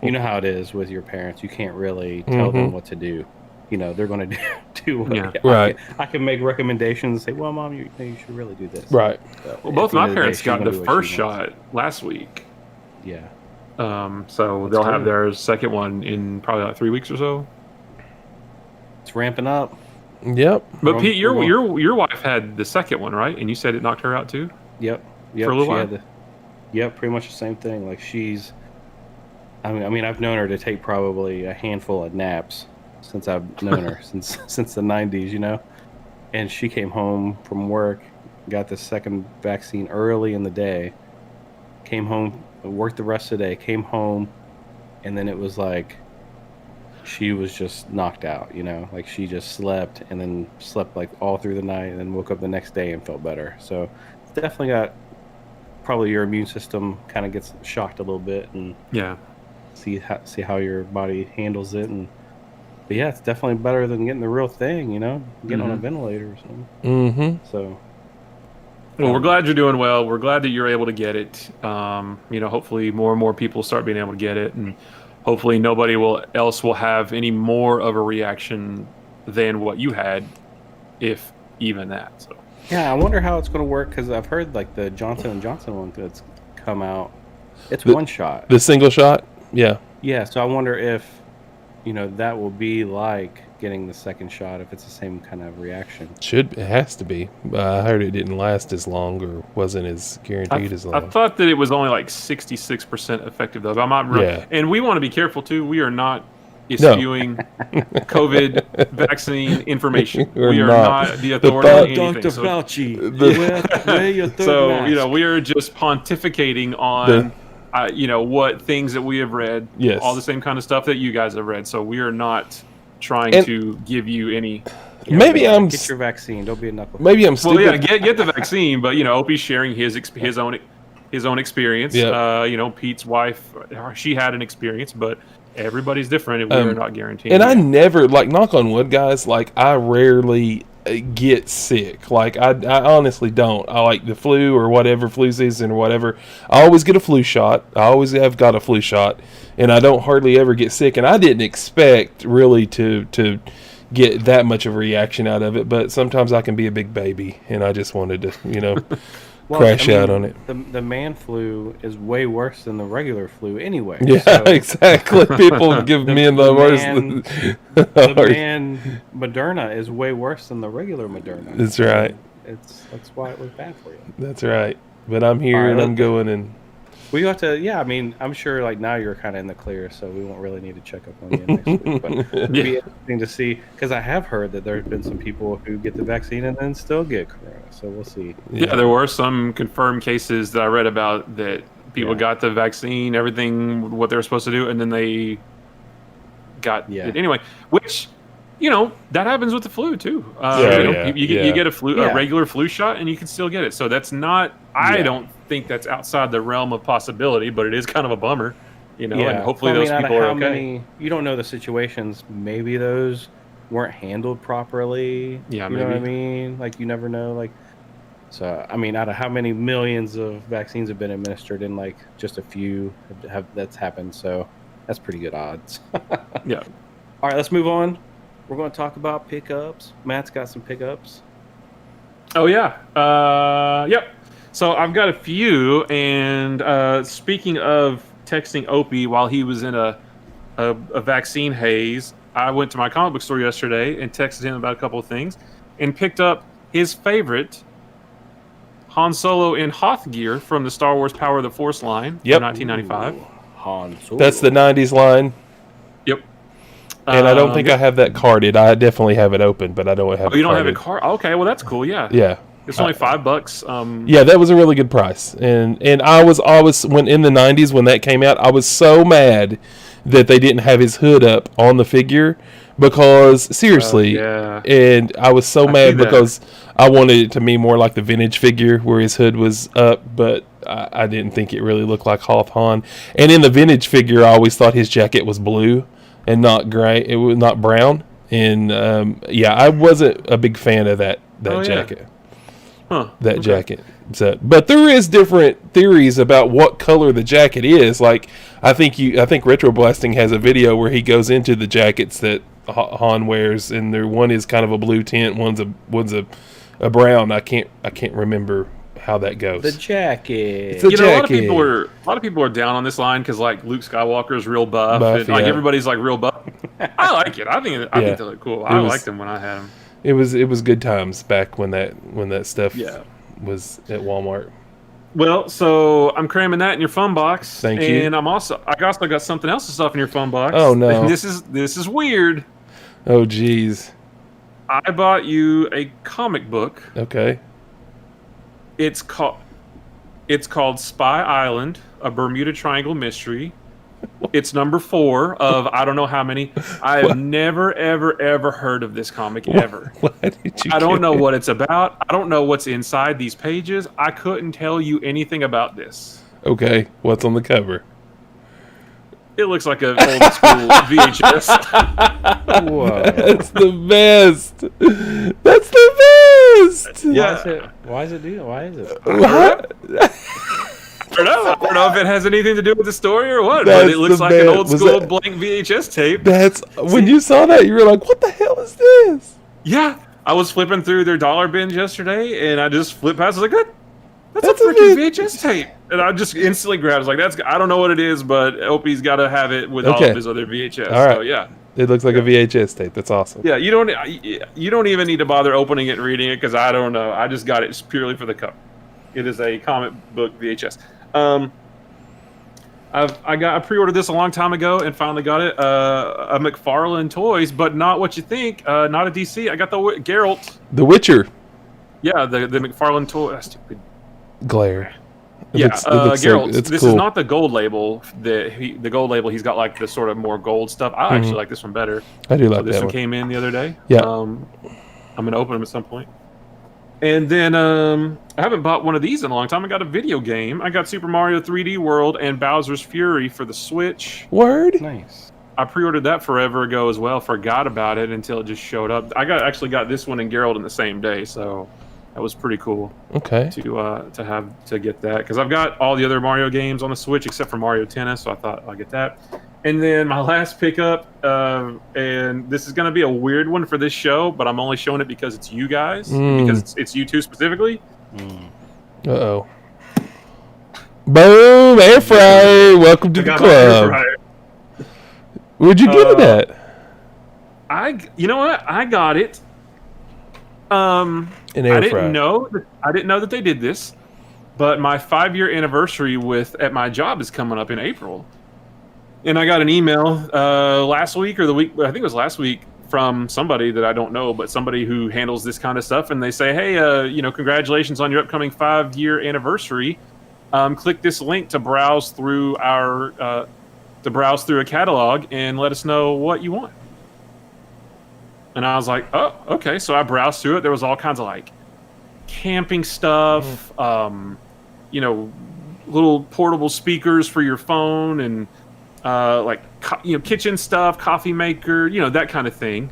You know how it is with your parents. You can't really tell them what to do. They're going to do what right. I can make recommendations and say, well, Mom, you should really do this. Right. Well, both my parents got the first shot last week. Yeah. So they'll have their second one in probably like 3 weeks or so. It's ramping up. Yep. But Pete, your wife had the second one, right? And you said it knocked her out too? Yep. For a little while? Yep, pretty much the same thing. Like, I mean, I've known her to take probably a handful of naps since I've known her, since the 90s, And she came home from work, got the second vaccine early in the day, came home, worked the rest of the day, came home, and then it was like she was just knocked out, Like, she just slept, and then slept like all through the night, and then woke up the next day and felt better. So it's definitely got, probably your immune system kind of gets shocked a little bit, and see how your body handles it. But yeah, it's definitely better than getting the real thing, getting on a ventilator or something. So, well, we're glad you're doing well. We're glad that you're able to get it. Hopefully more and more people start being able to get it, and hopefully nobody else will have any more of a reaction than what you had, if even that. So. Yeah, I wonder how it's going to work, because I've heard like the Johnson & Johnson one that's come out. It's one shot. The single shot? Yeah. Yeah, so I wonder if, that will be like getting the second shot, if it's the same kind of reaction. It has to be. I heard it didn't last as long, or wasn't as guaranteed as long. I thought that it was only like 66% effective, though. I'm not really, and we want to be careful, too. We are not spewing COVID vaccine information. We are not the authority on anything. Dr. Fauci, wear your third mask. We are just pontificating on what things that we have read, all the same kind of stuff that you guys have read. So we are not trying to give you any Maybe I'm get your vaccine. Don't be a knucklehead. maybe I'm stupid. Well, yeah, get the vaccine, but Opie's sharing his own experience. Yeah. Pete's wife, she had an experience, but everybody's different, and we're not guaranteeing. And I never, like, knock on wood, guys, like, I rarely get sick. Like, I honestly don't. I like the flu or whatever, flu season or whatever. I always get a flu shot. I always have got a flu shot, and I don't hardly ever get sick. And I didn't expect really to get that much of a reaction out of it, but sometimes I can be a big baby, and I just wanted to, crash out on it. The man flu is way worse than the regular flu anyway. Yeah, so exactly. People give me the worst. The man Moderna is way worse than the regular Moderna. That's right. That's why it was bad for you. That's right. But I'm here and I'm going and. We have to, I'm sure like now you're kind of in the clear, so we won't really need to check up on you next week. But it'd be interesting to see, because I have heard that there have been some people who get the vaccine and then still get corona. So we'll see. Yeah, there were some confirmed cases that I read about that people got the vaccine, everything, what they were supposed to do, and then they got it anyway. Which, that happens with the flu too. You get a regular flu shot, and you can still get it. So that's not. I don't think that's outside the realm of possibility, but it is kind of a bummer, And hopefully those people are okay. You don't know the situations. Maybe those weren't handled properly. Yeah, you know what I mean. Like you never know. Like, so I mean, out of how many millions of vaccines have been administered, and like just a few have that's happened. So that's pretty good odds. Yeah. All right, let's move on. We're going to talk about pickups. Matt's got some pickups. Oh yeah. Yep. So I've got a few, and speaking of texting Opie while he was in a vaccine haze, I went to my comic book store yesterday and texted him about a couple of things, and picked up his favorite Han Solo in Hoth gear from the Star Wars Power of the Force line from 1995. Ooh, Han Solo. That's the 90s line. Yep. And I don't think I have that carded. I definitely have it open, but I don't have it. Oh, you don't carded. have it carded? Okay, well that's cool. Yeah. Yeah. It's only $5. Yeah, that was a really good price. And I was always, when in the 90s when that came out, I was so mad that they didn't have his hood up on the figure, because seriously, and I was so mad because I wanted it to be more like the vintage figure where his hood was up, but I didn't think it really looked like Hoth Han. And in the vintage figure, I always thought his jacket was blue and not gray. It was not brown. And I wasn't a big fan of that jacket. That jacket. So, but there is different theories about what color the jacket is. Like I think Retro Blasting has a video where he goes into the jackets that Han wears, and one is kind of a blue tint, one's a brown. I can't remember how that goes. The jacket. A lot of people are down on this line because like Luke Skywalker is real buff and like everybody's like real buff. I like it. I think they look cool. I liked them when I had them. It was good times back when that stuff was at Walmart. Well, so I'm cramming that in your fun box. Thank you. And I also got something else of stuff in your fun box. Oh no. And this is weird. Oh geez. I bought you a comic book. Okay. It's called Spy Island, a Bermuda Triangle mystery. It's number 4 of I don't know how many. I have never, ever, ever heard of this comic ever. Why did you I don't know what it's about. I don't know what's inside these pages. I couldn't tell you anything about this. Okay, what's on the cover? It looks like an old school VHS. Whoa. That's the best. That's the best. Yeah. Why is it? What? I don't know if it has anything to do with the story or what, but it looks like an old school blank VHS tape. When you saw that, you were like, what the hell is this? Yeah. I was flipping through their dollar bins yesterday, and I just flipped past. I was like, that's a freaking VHS tape. And I just instantly grabbed it. I was like, I don't know what it is, but Opie's got to have it with all of his other VHS. All right. So, yeah. It looks like a VHS tape. That's awesome. Yeah, you don't even need to bother opening it and reading it, because I don't know. I just got it purely for the cover. It is a comic book VHS. I pre-ordered this a long time ago and finally got it. A McFarlane Toys, but not what you think. Not a DC. I got the Geralt. The Witcher. Yeah, the McFarlane Toy. Stupid glare. Geralt. This cool. is not the gold label. The gold label. He's got like the sort of more gold stuff. I actually like this one better. I do like this that one. Came in the other day. Yeah. I'm gonna open them at some point. And then I haven't bought one of these in a long time. I got a video game. I got Super Mario 3D World and Bowser's Fury for the Switch. Word. Nice. I pre-ordered that forever ago as well. Forgot about it until it just showed up. I actually got this one and Geralt in the same day, so that was pretty cool. Okay. To get that, because I've got all the other Mario games on the Switch except for Mario Tennis, so I thought I'll get that. And then my last pickup, and this is going to be a weird one for this show, but I'm only showing it because it's you guys, because it's you two specifically. Uh-oh. Boom! Air fryer! Welcome to the club. Where'd you get it at? You know what? I got it. An air fryer. I didn't know that they did this, but my 5-year anniversary at my job is coming up in April. And I got an email last week or the week, I think it was last week, from somebody that I don't know, but somebody who handles this kind of stuff. And they say, hey, congratulations on your upcoming 5-year anniversary. Click this link to browse through a catalog and let us know what you want. And I was like, oh, okay. So I browsed through it. There was all kinds of like camping stuff, little portable speakers for your phone, and kitchen stuff, coffee maker, that kind of thing.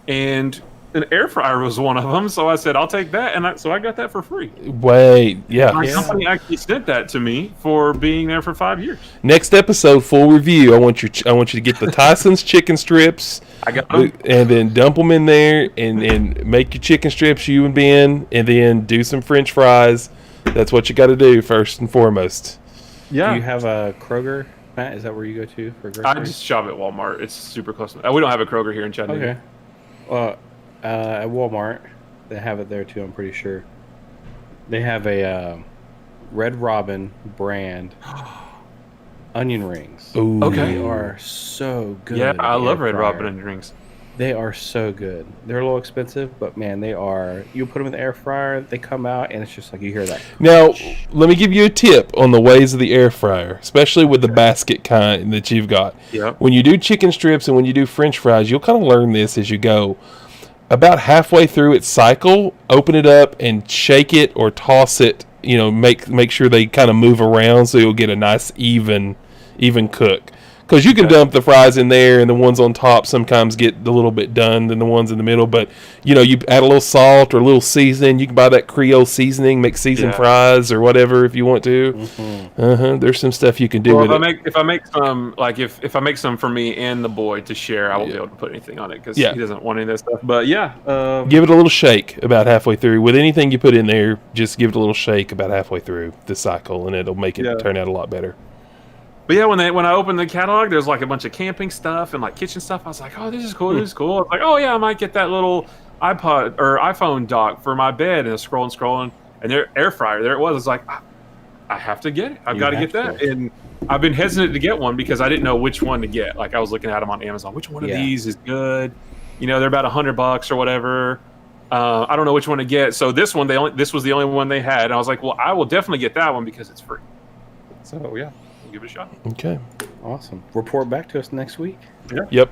And an air fryer was one of them. So I said, I'll take that. And so I got that for free. Wait, yeah. My company actually sent that to me for being there for 5 years. Next episode, full review. I want you to get the Tyson's chicken strips. I got them. And then dump them in there and make your chicken strips, you and Ben, and then do some French fries. That's what you got to do first and foremost. Yeah. Do you have a Kroger, Matt? Is that where you go to for groceries? I just shop at Walmart. It's super close. We don't have a Kroger here in Chattanooga. Okay. Well, at Walmart, they have it there too, I'm pretty sure. They have a Red Robin brand onion rings. Ooh. Okay. They are so good. Yeah, I love Red Robin onion rings. They are so good. They're a little expensive, but man, they are. You put them in the air fryer, they come out, and it's just like you hear that. Now, let me give you a tip on the ways of the air fryer, especially with the basket kind that you've got. Yep. When you do chicken strips and when you do French fries, you'll kind of learn this as you go. About halfway through its cycle, open it up and shake it or toss it. Make sure they kind of move around so you'll get a nice even cook. Because you can dump the fries in there, and the ones on top sometimes get a little bit done than the ones in the middle. But, you add a little salt or a little seasoning. You can buy that Creole seasoning, make seasoned fries or whatever if you want to. Mm-hmm. There's some stuff you can do with it. If I make some for me and the boy to share, I won't be able to put anything on it because he doesn't want any of that stuff. But, give it a little shake about halfway through. With anything you put in there, just give it a little shake about halfway through the cycle, and it'll make it turn out a lot better. But yeah, when I opened the catalog, there's like a bunch of camping stuff and like kitchen stuff. I was like, oh, this is cool. This is cool. I was like, oh yeah, I might get that little iPod or iPhone dock for my bed. And scrolling, and their air fryer, there it was. It's like, I have to get it. I've got to get that. And I've been hesitant to get one because I didn't know which one to get. Like I was looking at them on Amazon. Which one of these is good? They're about $100 or whatever. I don't know which one to get. So this one, this was the only one they had. And I was like, well, I will definitely get that one because it's free. So yeah. Give it a shot. Okay. Awesome. Report back to us next week. Yeah. Yep.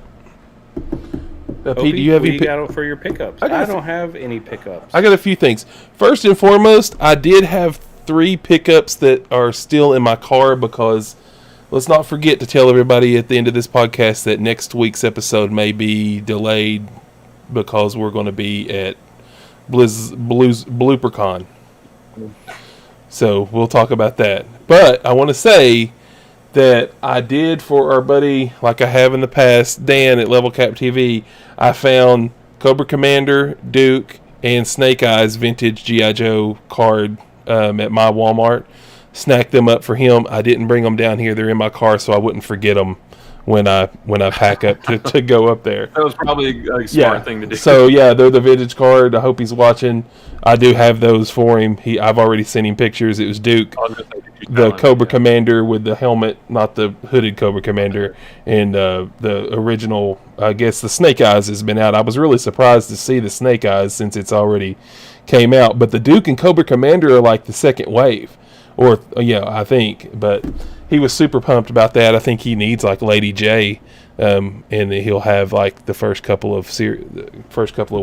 Pete, do you have any got for your pickups? I don't have any pickups. I got a few things. First and foremost, I did have 3 pickups that are still in my car because let's not forget to tell everybody at the end of this podcast that next week's episode may be delayed because we're going to be at BlooperCon. So we'll talk about that. But I want to say that I did for our buddy, like I have in the past, Dan at Level Cap TV, I found Cobra Commander, Duke, and Snake Eyes vintage G.I. Joe card at my Walmart. Snacked them up for him. I didn't bring them down here. They're in my car so I wouldn't forget them when I pack up to go up there. That was probably a smart thing to do. So yeah, they're the vintage card. I hope he's watching. I do have those for him. I've already sent him pictures. It was Duke, the Cobra Commander with the helmet, not the hooded Cobra Commander, and the original. I guess the Snake Eyes has been out. I was really surprised to see the Snake Eyes since it's already came out. But the Duke and Cobra Commander are like the second wave, I think. But he was super pumped about that. I think he needs like Lady J and he'll have like the first couple of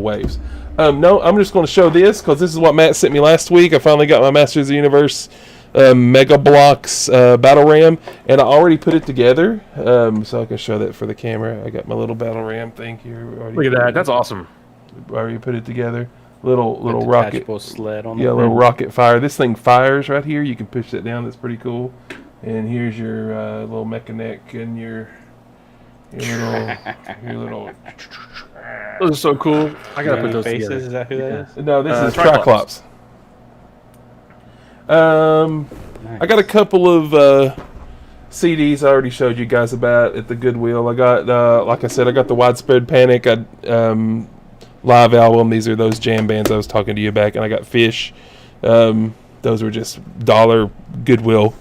waves. No, I'm just going to show this because this is what Matt sent me last week. I finally got my Masters of the Universe Mega Blocks Battle Ram, and I already put it together, so I can show that for the camera. I got my little Battle Ram thing here. Look at that. That's awesome. Already put it together. Little rocket sled on little rocket fire. This thing fires right here. You can push that down. That's pretty cool. And here's your little mechanic and your little. Those are so cool. I gotta put those faces. together. Is that who that is? No, this is Triclops. Triclops. I got a couple of CDs I already showed you guys about at the Goodwill. I got, like I said, I got the Widespread Panic live album. These are those jam bands I was talking to you about. And I got Fish. Those were just $1 Goodwill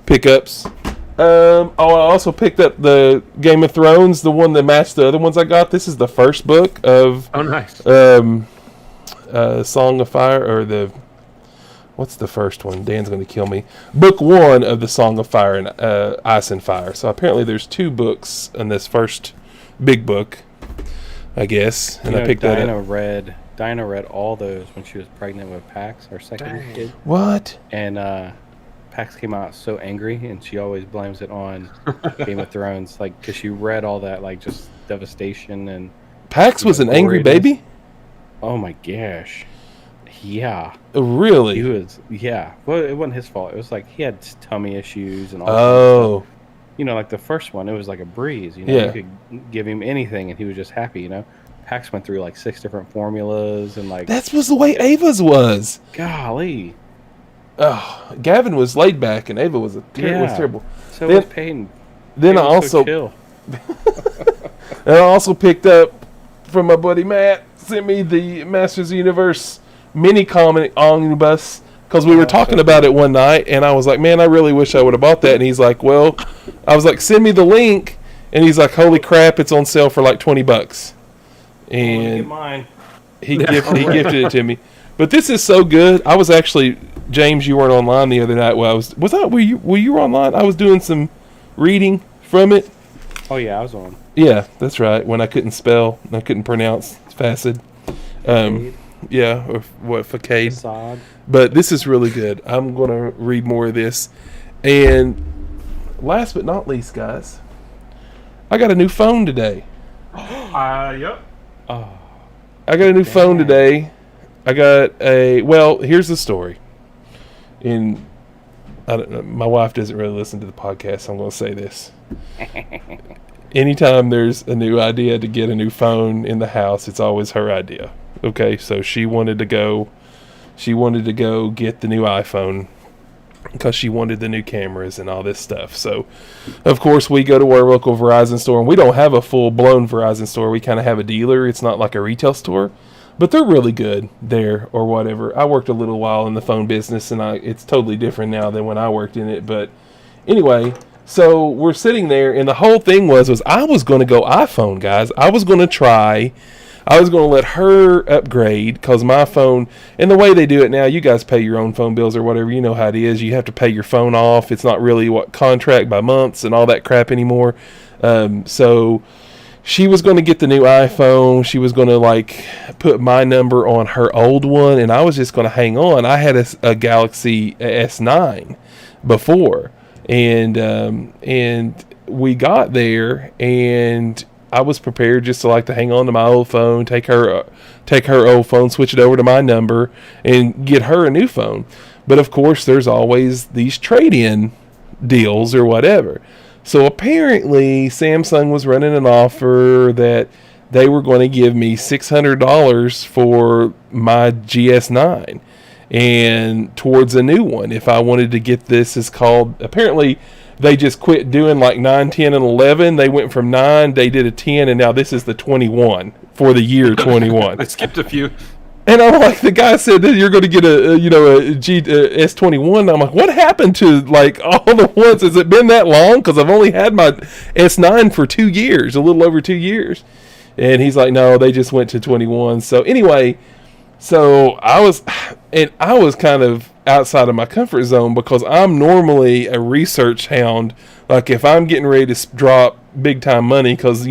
pickups. I also picked up the Game of Thrones, the one that matched the other ones I got. This is the first book of nice. Song of Fire, or what's the first one? Dan's going to kill me. Book 1 of the Song of Fire and Ice and Fire. So apparently there's 2 books in this first big book, I guess. And I picked that up. Dinah read all those when she was pregnant with Pax, her second kid. What? And Pax came out so angry, and she always blames it on Game of Thrones, like, because she read all that, like, just devastation and. Pax was an angry baby? Oh my gosh. Yeah. Really? He was, yeah. Well, it wasn't his fault. It was like he had tummy issues and all that stuff. You know, like the first one, it was like a breeze. You know, you could give him anything and he was just happy, you know. Pax went through like 6 different formulas and like. That was the way Ava's was. Golly. Oh, Gavin was laid back and Ava was was terrible. So was Peyton. Then I also and I also picked up from my buddy Matt, sent me the Masters of the Universe mini comic omnibus because we were talking about it one night and I was like, man, I really wish I would have bought that. And he's like, well, I was like, send me the link. And he's like, holy crap, it's on sale for like $20. And mine. he gifted it to me. But this is so good. I was actually, James, you weren't online the other night. Well, were you online? I was doing some reading from it. Oh yeah, I was on. Yeah, that's right. When I couldn't spell, and I couldn't pronounce facade. Yeah, or what, facade. Facade. But this is really good. I'm going to read more of this. And last but not least, guys, I got a new phone today. Yep. Oh. I got a new phone today. I got here's the story. And I don't know, my wife doesn't really listen to the podcast, so I'm going to say this. Anytime there's a new idea to get a new phone in the house, it's always her idea. Okay, so she wanted to go get the new iPhone because she wanted the new cameras and all this stuff. So, of course, we go to our local Verizon store, and we don't have a full-blown Verizon store. We kind of have a dealer. It's not like a retail store, but they're really good there or whatever. I worked a little while in the phone business, and it's totally different now than when I worked in it. But anyway, so we're sitting there, and the whole thing was I was going to go iPhone, guys. I was going to let her upgrade because my phone, and the way they do it now, you guys pay your own phone bills or whatever. You know how it is. You have to pay your phone off. It's not really contract by months and all that crap anymore. So she was going to get the new iPhone. She was going to put my number on her old one, and I was just going to hang on. I had a Galaxy S9 before, and we got there, and I was prepared just to hang on to my old phone, take her old phone, switch it over to my number, and get her a new phone. But of course, there's always these trade-in deals or whatever. So apparently, Samsung was running an offer that they were going to give me $600 for my GS9 and towards a new one if I wanted to get this. Is called, apparently they just quit doing 9, 10, and 11. They went from 9, they did a 10, and now this is the 21 for the year 21. I skipped a few. And I'm like, the guy said that you're going to get a S21. I'm like, what happened to all the ones? Has it been that long? Because I've only had my S9 for 2 years, a little over 2 years. And he's like, no, they just went to 21. So anyway, I was kind of outside of my comfort zone because I'm normally a research hound. Like if I'm getting ready to drop big time money because,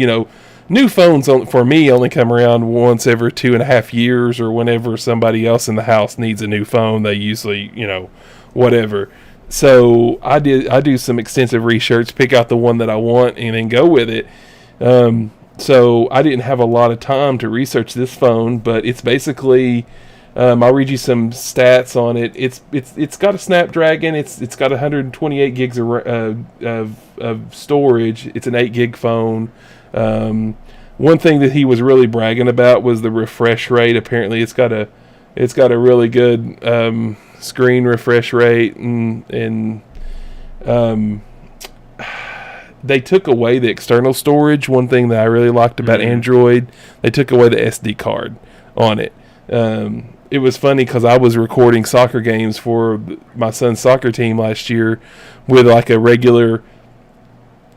new phones for me only come around once every 2.5 years, or whenever somebody else in the house needs a new phone, they usually, whatever. So I do some extensive research, pick out the one that I want, and then go with it. So I didn't have a lot of time to research this phone, but it's basically, I'll read you some stats on it. It's got a Snapdragon. It's got 128 gigs of storage. It's an 8 gig phone. One thing that he was really bragging about was the refresh rate. Apparently, it's got a really good screen refresh rate, and they took away the external storage. One thing that I really liked about Android, they took away the SD card on it. It was funny because I was recording soccer games for my son's soccer team last year with like a regular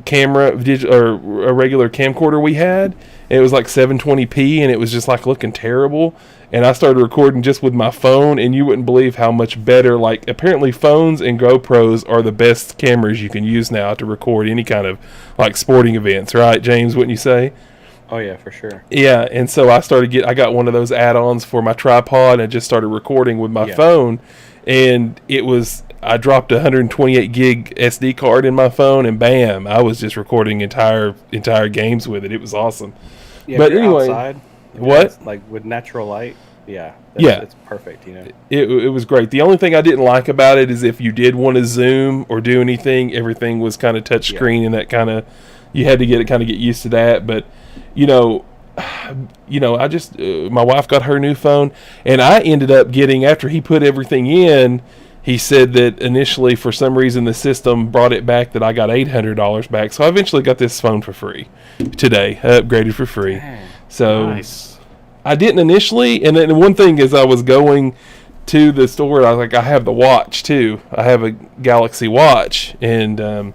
camera or a regular camcorder we had. And it was like 720p, and it was just like looking terrible. And I started recording just with my phone, and you wouldn't believe how much better. Like, apparently phones and GoPros are the best cameras you can use now to record any kind of like sporting events, right, James? Wouldn't you say? Oh yeah, for sure. Yeah, and so I got one of those add-ons for my tripod and just started recording with my phone, and I dropped a 128 gig SD card in my phone, and bam, I was just recording entire games with it. It was awesome. Yeah, but anyway, outside, what? Like with natural light, it's perfect. It was great. The only thing I didn't like about it is if you did want to zoom or do anything, everything was kind of touch screen, and that kind of, you had to get used to that. But I just my wife got her new phone, and I ended up getting, after he put everything in, he said that initially for some reason the system brought it back that I got $800 back. So I eventually got this phone for free today. I upgraded for free. Dang. So nice. I didn't initially, and then one thing is I was going to the store, I was like, I have the watch too. I have a Galaxy Watch, and I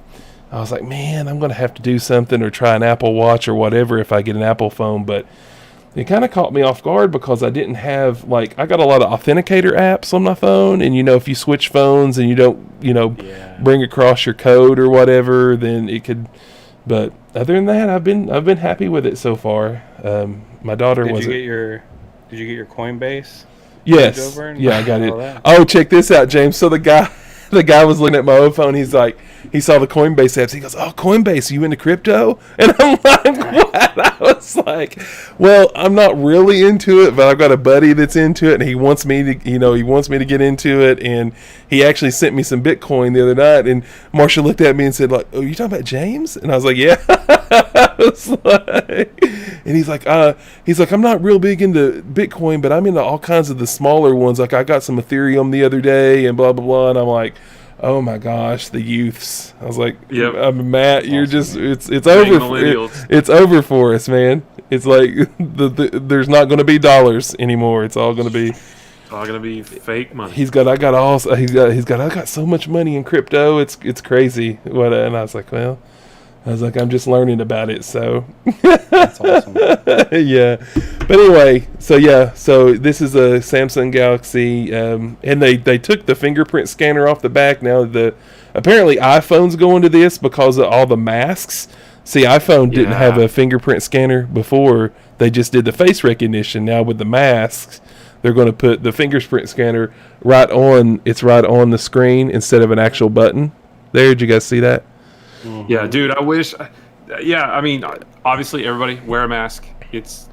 was like, man, I'm going to have to do something or try an Apple Watch or whatever if I get an Apple phone. But it kind of caught me off guard because I didn't have, I got a lot of authenticator apps on my phone. And, if you switch phones and you don't, bring across your code or whatever, then it could. But other than that, I've been happy with it so far. My daughter Did you get your Coinbase? Yes. Yeah, I got it. Oh, check this out, James. So the guy was looking at my old phone. He's like, he saw the Coinbase apps. He goes, "Oh, Coinbase, are you into crypto?" And I'm like, "What?" I was like, "Well, I'm not really into it, but I've got a buddy that's into it, and he wants me to get into it." And he actually sent me some Bitcoin the other night. And Marsha looked at me and said, "Like, oh, you talking about James?" And I was like, "Yeah." I was like, and he's like, "I'm not real big into Bitcoin, but I'm into all kinds of the smaller ones. Like, I got some Ethereum the other day, and blah blah blah." And I'm like, oh my gosh, the youths. I was like, yep. Matt, you're awesome, just, it's over. It's over for us, man. It's like, there's not going to be dollars anymore. It's all going to be fake money. I got so much money in crypto. It's crazy. And I was like, I'm just learning about it. So that's awesome. Yeah. But anyway, so this is a Samsung Galaxy, and they took the fingerprint scanner off the back. Now apparently iPhone's going to this because of all the masks. See, iPhone didn't have a fingerprint scanner before. They just did the face recognition. Now with the masks, they're going to put the fingerprint scanner right on the screen instead of an actual button. There, did you guys see that? Mm-hmm. Yeah, dude, I wish. Yeah, I mean, obviously, everybody wear a mask. It's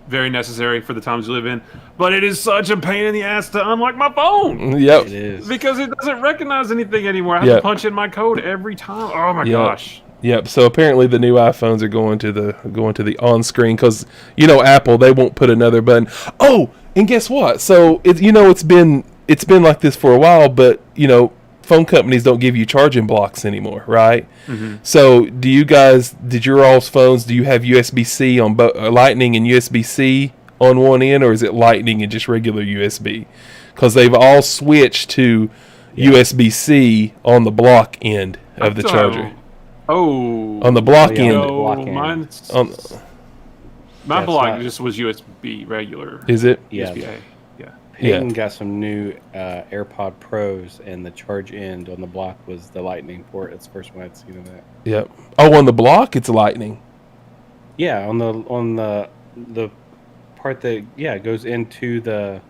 very necessary for the times we live in. But it is such a pain in the ass to unlock my phone. Yep. It is. Because it doesn't recognize anything anymore. I have to punch in my code every time. Oh my gosh. Yep. So apparently the new iPhones are going to the on screen because Apple, they won't put another button. Oh, and guess what? So it's been like this for a while, but phone companies don't give you charging blocks anymore, right? Mm-hmm. So did your all's phones, do you have USB-C on both, Lightning and USB-C on one end, or is it Lightning and just regular USB? Because they've all switched to USB-C on the block end of the charger. Oh. On the block end. My block just was USB regular. Is it? USB-A. Yeah. Hayden got some new AirPod Pros, and the charge end on the block was the Lightning port. It's the first one I'd seen of that. Yep. Oh, on the block, it's Lightning. Yeah, on the part that goes into the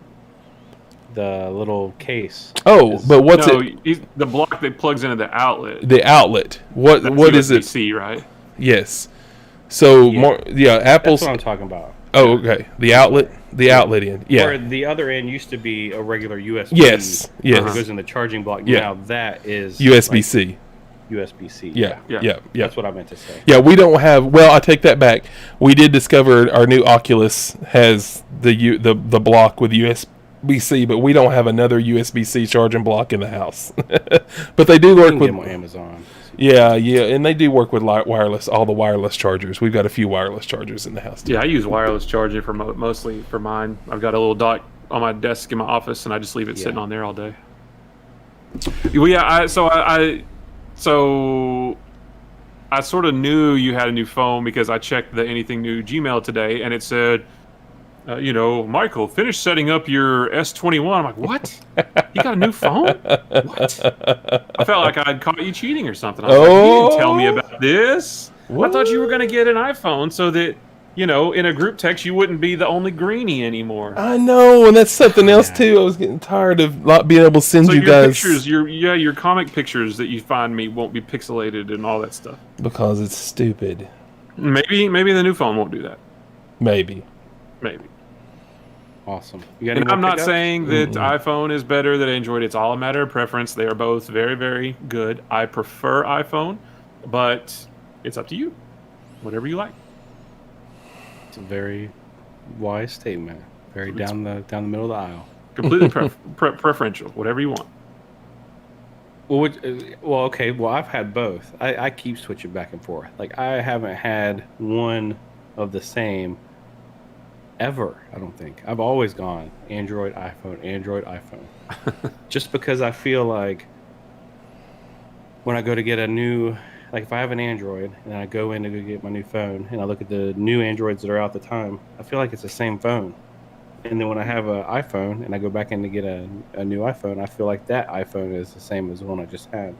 little case. Oh, but what's the block that plugs into the outlet. The outlet. What is it? USB-C, right? Yes. So Apple's. That's what I'm talking about. Oh, okay. The outlet end. Yeah. Where the other end used to be a regular USB. Yes. It goes in the charging block. Yeah. Now that is USB-C. Like USB-C. Yeah. That's what I meant to say. Yeah, we don't have. Well, I take that back. We did discover our new Oculus has the block with USB-C, but we don't have another USB-C charging block in the house. But they do work with them on Amazon. Yeah, and they do work with all the wireless chargers. We've got a few wireless chargers in the house too. Yeah, I use wireless charging for mostly for mine. I've got a little dock on my desk in my office, and I just leave it sitting on there all day. Well, yeah, So I sort of knew you had a new phone because I checked the Anything New Gmail today, and it said, Michael, finish setting up your S21. I'm like, what? You got a new phone? What? I felt like I'd caught you cheating or something. I was like, you didn't tell me about this. What? I thought you were going to get an iPhone so that, in a group text, you wouldn't be the only greenie anymore. I know, and that's something else too. I was getting tired of not being able to send you guys pictures. Your comic pictures that you find me won't be pixelated and all that stuff. Because it's stupid. Maybe the new phone won't do that. Maybe. Awesome. And I'm not saying that iPhone is better than Android. It's all a matter of preference. They are both very, very good. I prefer iPhone, but it's up to you. Whatever you like. It's a very wise statement. Very down the middle of the aisle. Completely preferential. Whatever you want. Well, okay. Well, I've had both. I keep switching back and forth. Like, I haven't had one of the same ever, I don't think. I've always gone Android, iPhone. Just because I feel like when I go to get a new, like if I have an Android and I go in to go get my new phone and I look at the new Androids that are out at the time, I feel like it's the same phone. And then when I have an iPhone and I go back in to get a new iPhone, I feel like that iPhone is the same as the one I just had.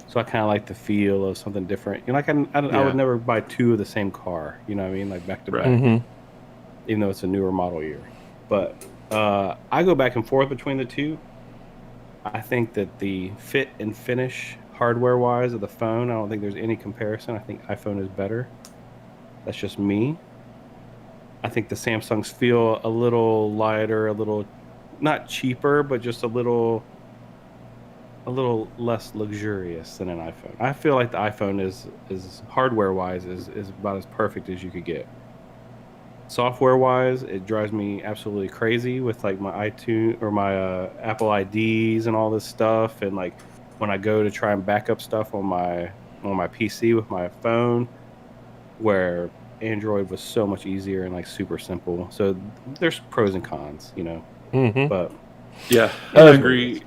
So I kind of like the feel of something different. Like I would never buy two of the same car. You know what I mean? Like back to back. Mm-hmm. Even though it's a newer model year. But I go back and forth between the two. I think that the fit and finish hardware-wise of the phone, I don't think there's any comparison. I think iPhone is better. That's just me. I think the Samsungs feel a little lighter, a little, not cheaper, but just a little less luxurious than an iPhone. I feel like the iPhone is hardware-wise is about as perfect as you could get. Software wise, it drives me absolutely crazy with like my iTunes or my Apple IDs and all this stuff. And like when I go to try and back up stuff on my PC with my phone, where Android was so much easier and like super simple. So there's pros and cons, Mm-hmm. But yeah, I agree.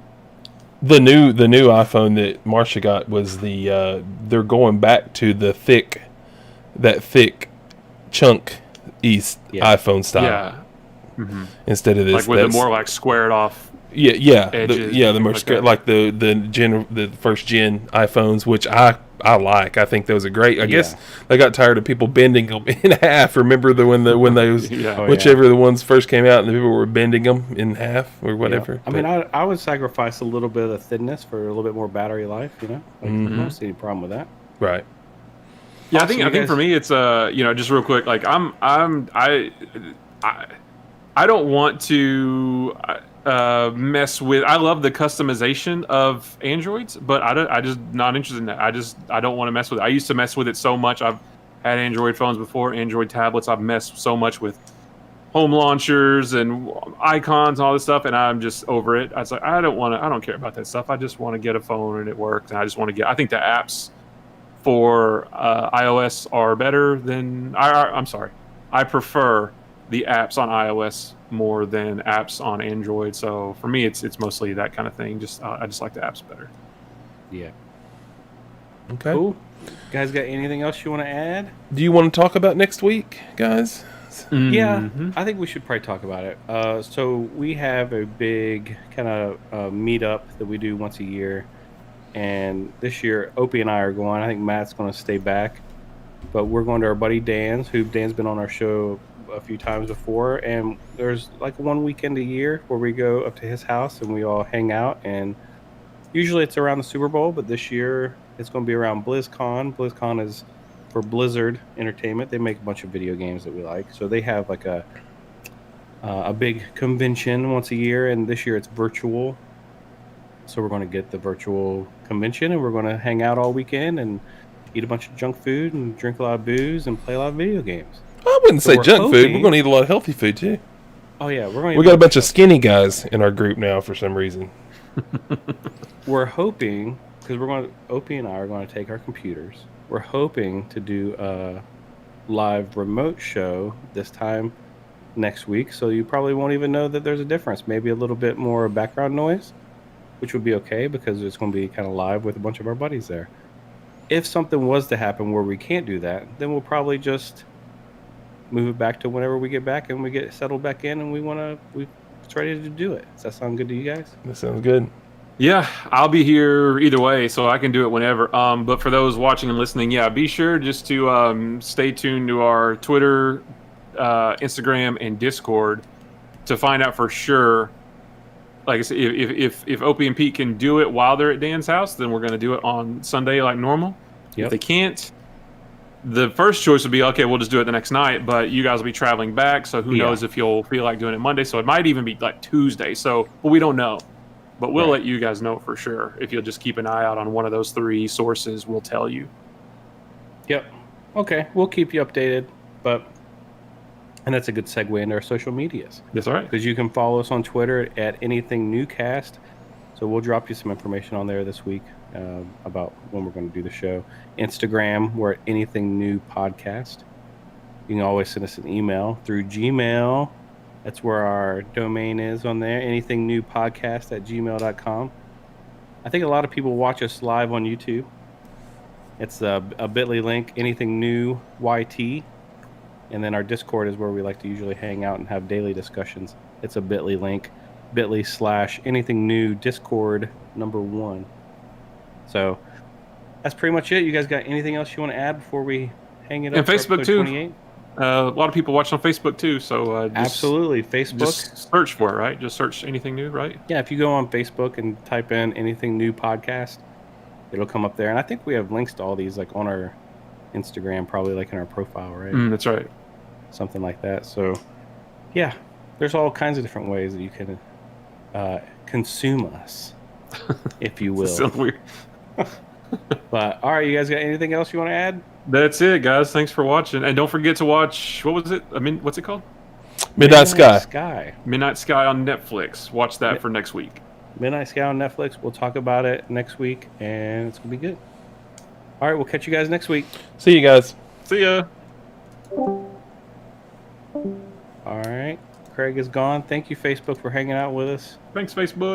The new iPhone that Marsha got was they're going back to that thick chunk iPhone style, instead of this, like with the more like squared off. Edges, the more like the first gen iPhones, which I like. I think those are great. I guess they got tired of people bending them in half. Remember when those whichever the ones first came out and the people were bending them in half or whatever. I mean, I would sacrifice a little bit of thinness for a little bit more battery life. I don't see any problem with that. Right. Yeah, I think for me it's just real quick, like I don't want to mess with. I love the customization of Androids, but I just not interested in that. I don't want to mess with it. I used to mess with it so much. I've had Android phones before, Android tablets. I've messed so much with home launchers and icons and all this stuff, and I'm just over it. I was like, I don't care about that stuff. I just want to get a phone and it works, and I just want to get. I think the apps for iOS are better than I'm sorry. I prefer the apps on iOS more than apps on Android. So for me, it's mostly that kind of thing. I just like the apps better. Yeah. Okay. Cool. You guys got anything else you want to add? Do you want to talk about next week, guys? Yeah, I think we should probably talk about it. So we have a big kind of meetup that we do once a year. And this year, Opie and I are going. I think Matt's going to stay back. But we're going to our buddy Dan's, Dan's been on our show a few times before. And there's like one weekend a year where we go up to his house and we all hang out. And usually it's around the Super Bowl, but this year it's going to be around BlizzCon. BlizzCon is for Blizzard Entertainment. They make a bunch of video games that we like. So they have like a big convention once a year. And this year it's virtual. So we're going to get the virtual convention and we're going to hang out all weekend and eat a bunch of junk food and drink a lot of booze and play a lot of video games. I wouldn't say junk food. We're going to eat a lot of healthy food too. Oh yeah, we got a bunch of skinny guys in our group now for some reason. We're hoping, because Opie and I are going to take our computers. We're hoping to do a live remote show this time next week, so you probably won't even know that there's a difference. Maybe a little bit more background noise, which would be okay because it's going to be kind of live with a bunch of our buddies there. If something was to happen where we can't do that, then we'll probably just move it back to whenever we get back and we get settled back in and we're ready to do it. Does that sound good to you guys? That sounds good. Yeah, I'll be here either way, so I can do it whenever. But for those watching and listening, yeah, be sure just to stay tuned to our Twitter, Instagram, and Discord to find out for sure. Like I said, if Opie and Pete can do it while they're at Dan's house, then we're going to do it on Sunday like normal. Yep. If they can't, the first choice would be, okay, we'll just do it the next night, but you guys will be traveling back, so who knows if you'll feel like doing it Monday. So it might even be like Tuesday. So, but we don't know. But we'll let you guys know for sure. If you'll just keep an eye out on one of those three sources, we'll tell you. Yep. Okay, we'll keep you updated, and that's a good segue into our social medias. That's all right. Because you can follow us on Twitter at anythingnewcast. So we'll drop you some information on there this week about when we're going to do the show. Instagram, we're at anythingnewpodcast. You can always send us an email through Gmail. That's where our domain is on there, anythingnewpodcast@gmail.com. I think a lot of people watch us live on YouTube. It's a bit.ly link, anythingnewYT. And then our Discord is where we like to usually hang out and have daily discussions. It's a bit.ly link, bit.ly/anythingnewdiscord 1. So that's pretty much it. You guys got anything else you want to add before we hang it up? And Facebook too. 28? A lot of people watch on Facebook too. So absolutely, Facebook. Just search for it, right? Just search Anything New, right? Yeah, if you go on Facebook and type in Anything New Podcast, it'll come up there. And I think we have links to all these like on our Instagram, probably like in our profile, right? That's right. Something like that. So, yeah, there's all kinds of different ways that you can consume us, if you will. Sounds weird. But all right, you guys got anything else you want to add? That's it, guys. Thanks for watching, and don't forget to watch. What was it? What's it called? Midnight Sky. Midnight Sky on Netflix. Watch that for next week. Midnight Sky on Netflix. We'll talk about it next week, and it's gonna be good. All right, we'll catch you guys next week. See you guys. See ya. All right, Craig is gone. Thank you, Facebook, for hanging out with us. Thanks, Facebook.